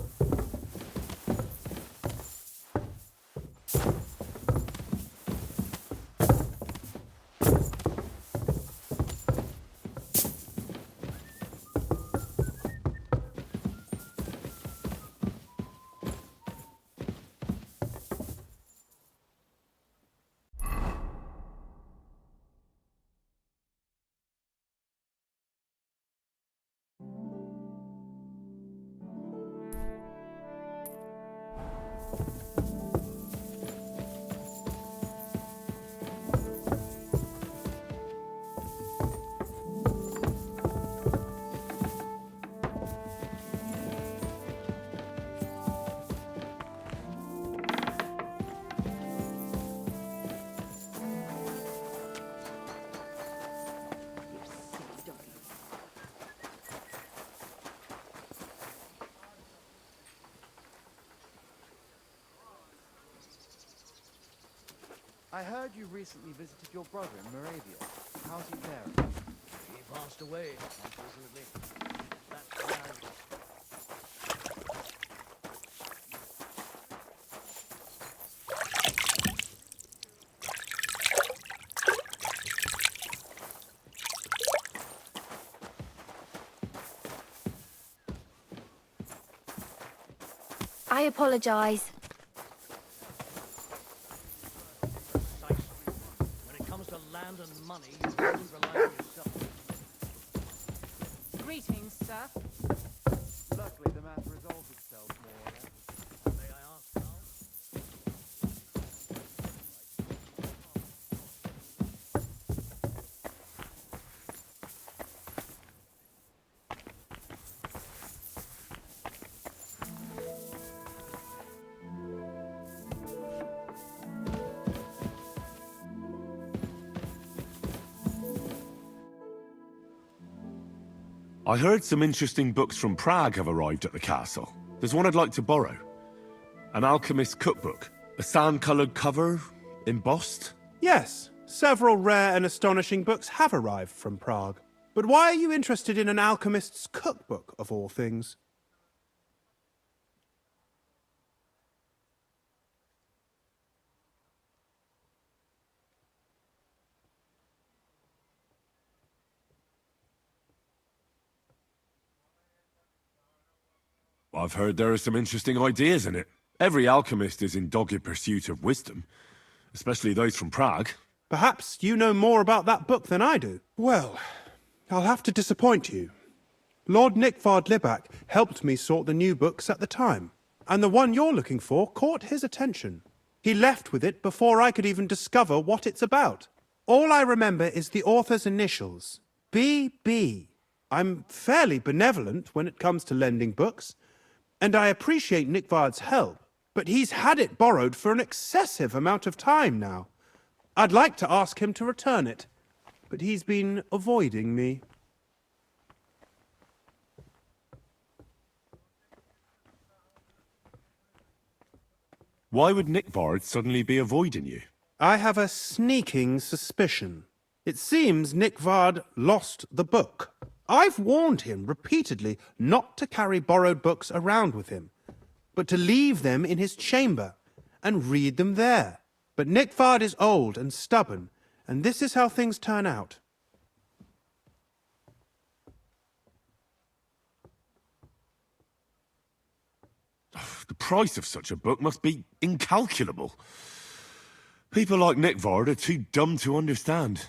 U: I heard you recently visited your brother in Moravia. How's he faring?
D: He passed away, unfortunately. That's
K: I apologize.
D: when it comes to land and money, you can only rely on yourself.
P: Greetings, sir.
U: Luckily, the matter resolves itself more or less.
D: May I ask how?
I: I heard some interesting books from Prague have arrived at the castle. There's one I'd like to borrow. An alchemist's cookbook. A sand-coloured cover, embossed.
W: Yes, several rare and astonishing books have arrived from Prague. But why are you interested in an alchemist's cookbook, of all things?
I: I've heard there are some interesting ideas in it. Every alchemist is in dogged pursuit of wisdom, especially those from Prague.
W: Perhaps you know more about that book than I do. Well, I'll have to disappoint you. Lord Nickvard Libak helped me sort the new books at the time, and the one you're looking for caught his attention. He left with it before I could even discover what it's about. All I remember is the author's initials, B.B. I'm fairly benevolent when it comes to lending books, and I appreciate Nickvard's help, but he's had it borrowed for an excessive amount of time now. I'd like to ask him to return it, but he's been avoiding me.
I: Why would Nickvard suddenly be avoiding you?
W: I have a sneaking suspicion. It seems Nickvard lost the book. I've warned him repeatedly not to carry borrowed books around with him, but to leave them in his chamber and read them there. But Nickvard is old and stubborn, and this is how things turn out.
I: The price of such a book must be incalculable. People like Nickvard are too dumb to understand.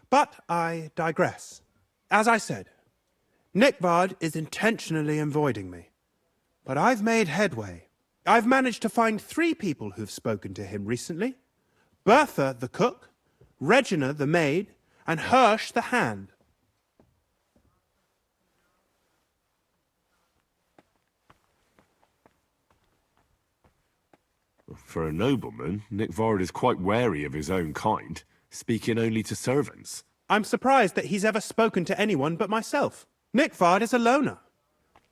W: But I digress. As I said, Nickvard is intentionally avoiding me. But I've made headway. I've managed to find 3 people who've spoken to him recently. Bertha, the cook, Regina, the maid, and Hirsch, the hand.
I: For a nobleman, Nickvard is quite wary of his own kind, speaking only to servants.
W: I'm surprised that he's ever spoken to anyone but myself. Nickvard is a loner,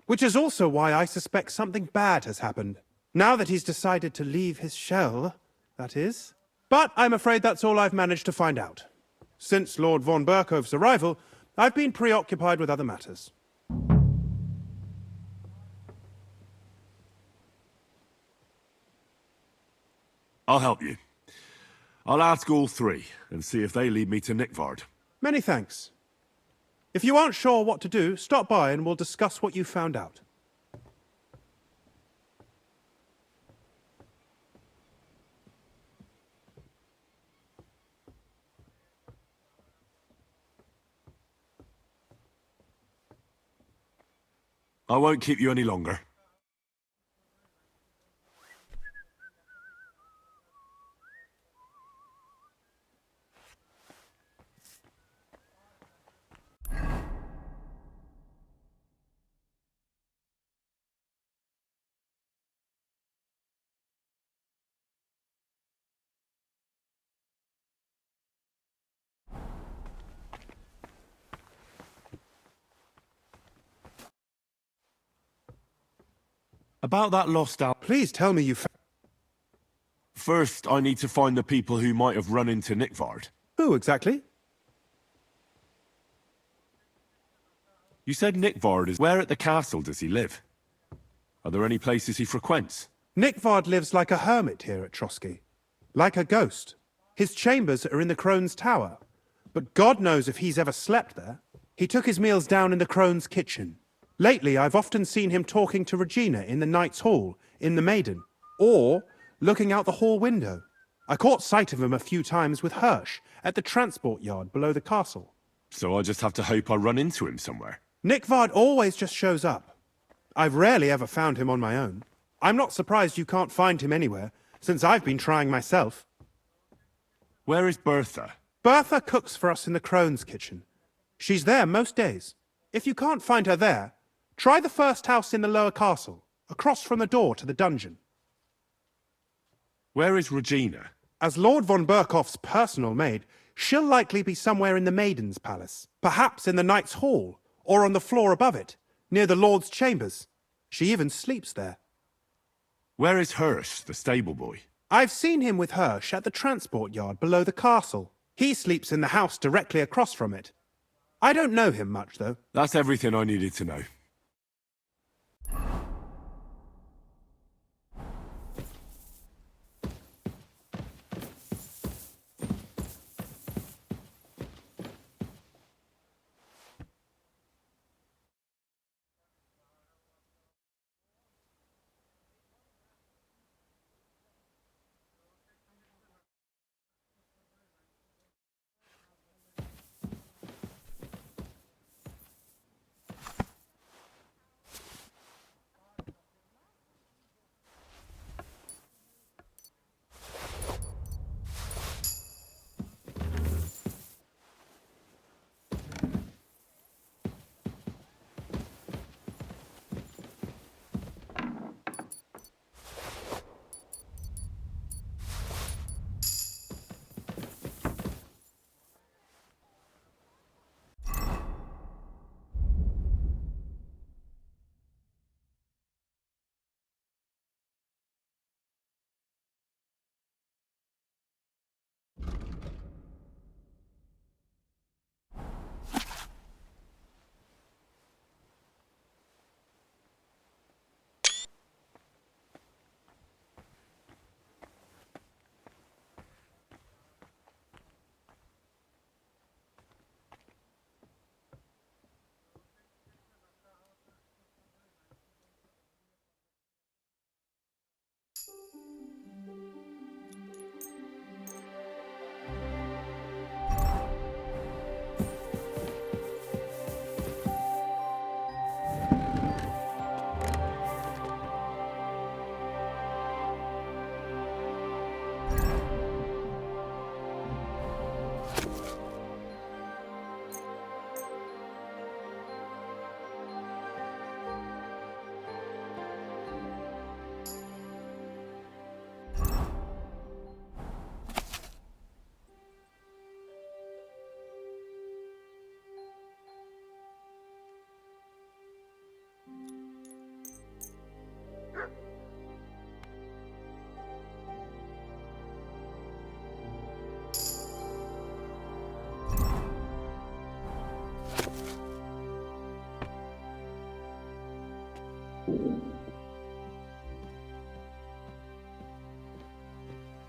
W: which is also why I suspect something bad has happened. Now that he's decided to leave his shell, that is. But I'm afraid that's all I've managed to find out. Since Lord von Berkhove's arrival, I've been preoccupied with other matters.
I: I'll help you. I'll ask all 3 and see if they lead me to Nickvard.
W: Many thanks. If you aren't sure what to do, stop by and we'll discuss what you found out.
I: I won't keep you any longer. About that lost out.
W: Please tell me you
I: First, I need to find the people who might have run into Nickvard.
W: Who exactly?
I: You said Nickvard is... Where at the castle does he live? Are there any places he frequents?
W: Nickvard lives like a hermit here at Trotsky. Like a ghost. His chambers are in the Crone's Tower. But God knows if he's ever slept there. He took his meals down in the Crone's kitchen. Lately, I've often seen him talking to Regina in the Knight's Hall, in the Maiden, or looking out the hall window. I caught sight of him a few times with Hirsch at the transport yard below the castle.
I: So I just have to hope I run into him somewhere.
W: Nickvard always just shows up. I've rarely ever found him on my own. I'm not surprised you can't find him anywhere, since I've been trying myself.
I: Where is Bertha?
W: Bertha cooks for us in the Crone's kitchen. She's there most days. If you can't find her there, try the first house in the lower castle, across from the door to the dungeon.
I: Where is Regina?
W: As Lord von Berkhoff's personal maid, she'll likely be somewhere in the Maiden's Palace. Perhaps in the Knight's Hall, or on the floor above it, near the Lord's chambers. She even sleeps there.
I: Where is Hirsch, the stable boy?
W: I've seen him with Hirsch at the transport yard below the castle. He sleeps in the house directly across from it. I don't know him much, though.
I: That's everything I needed to know.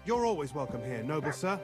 W: You're always welcome here, noble sir.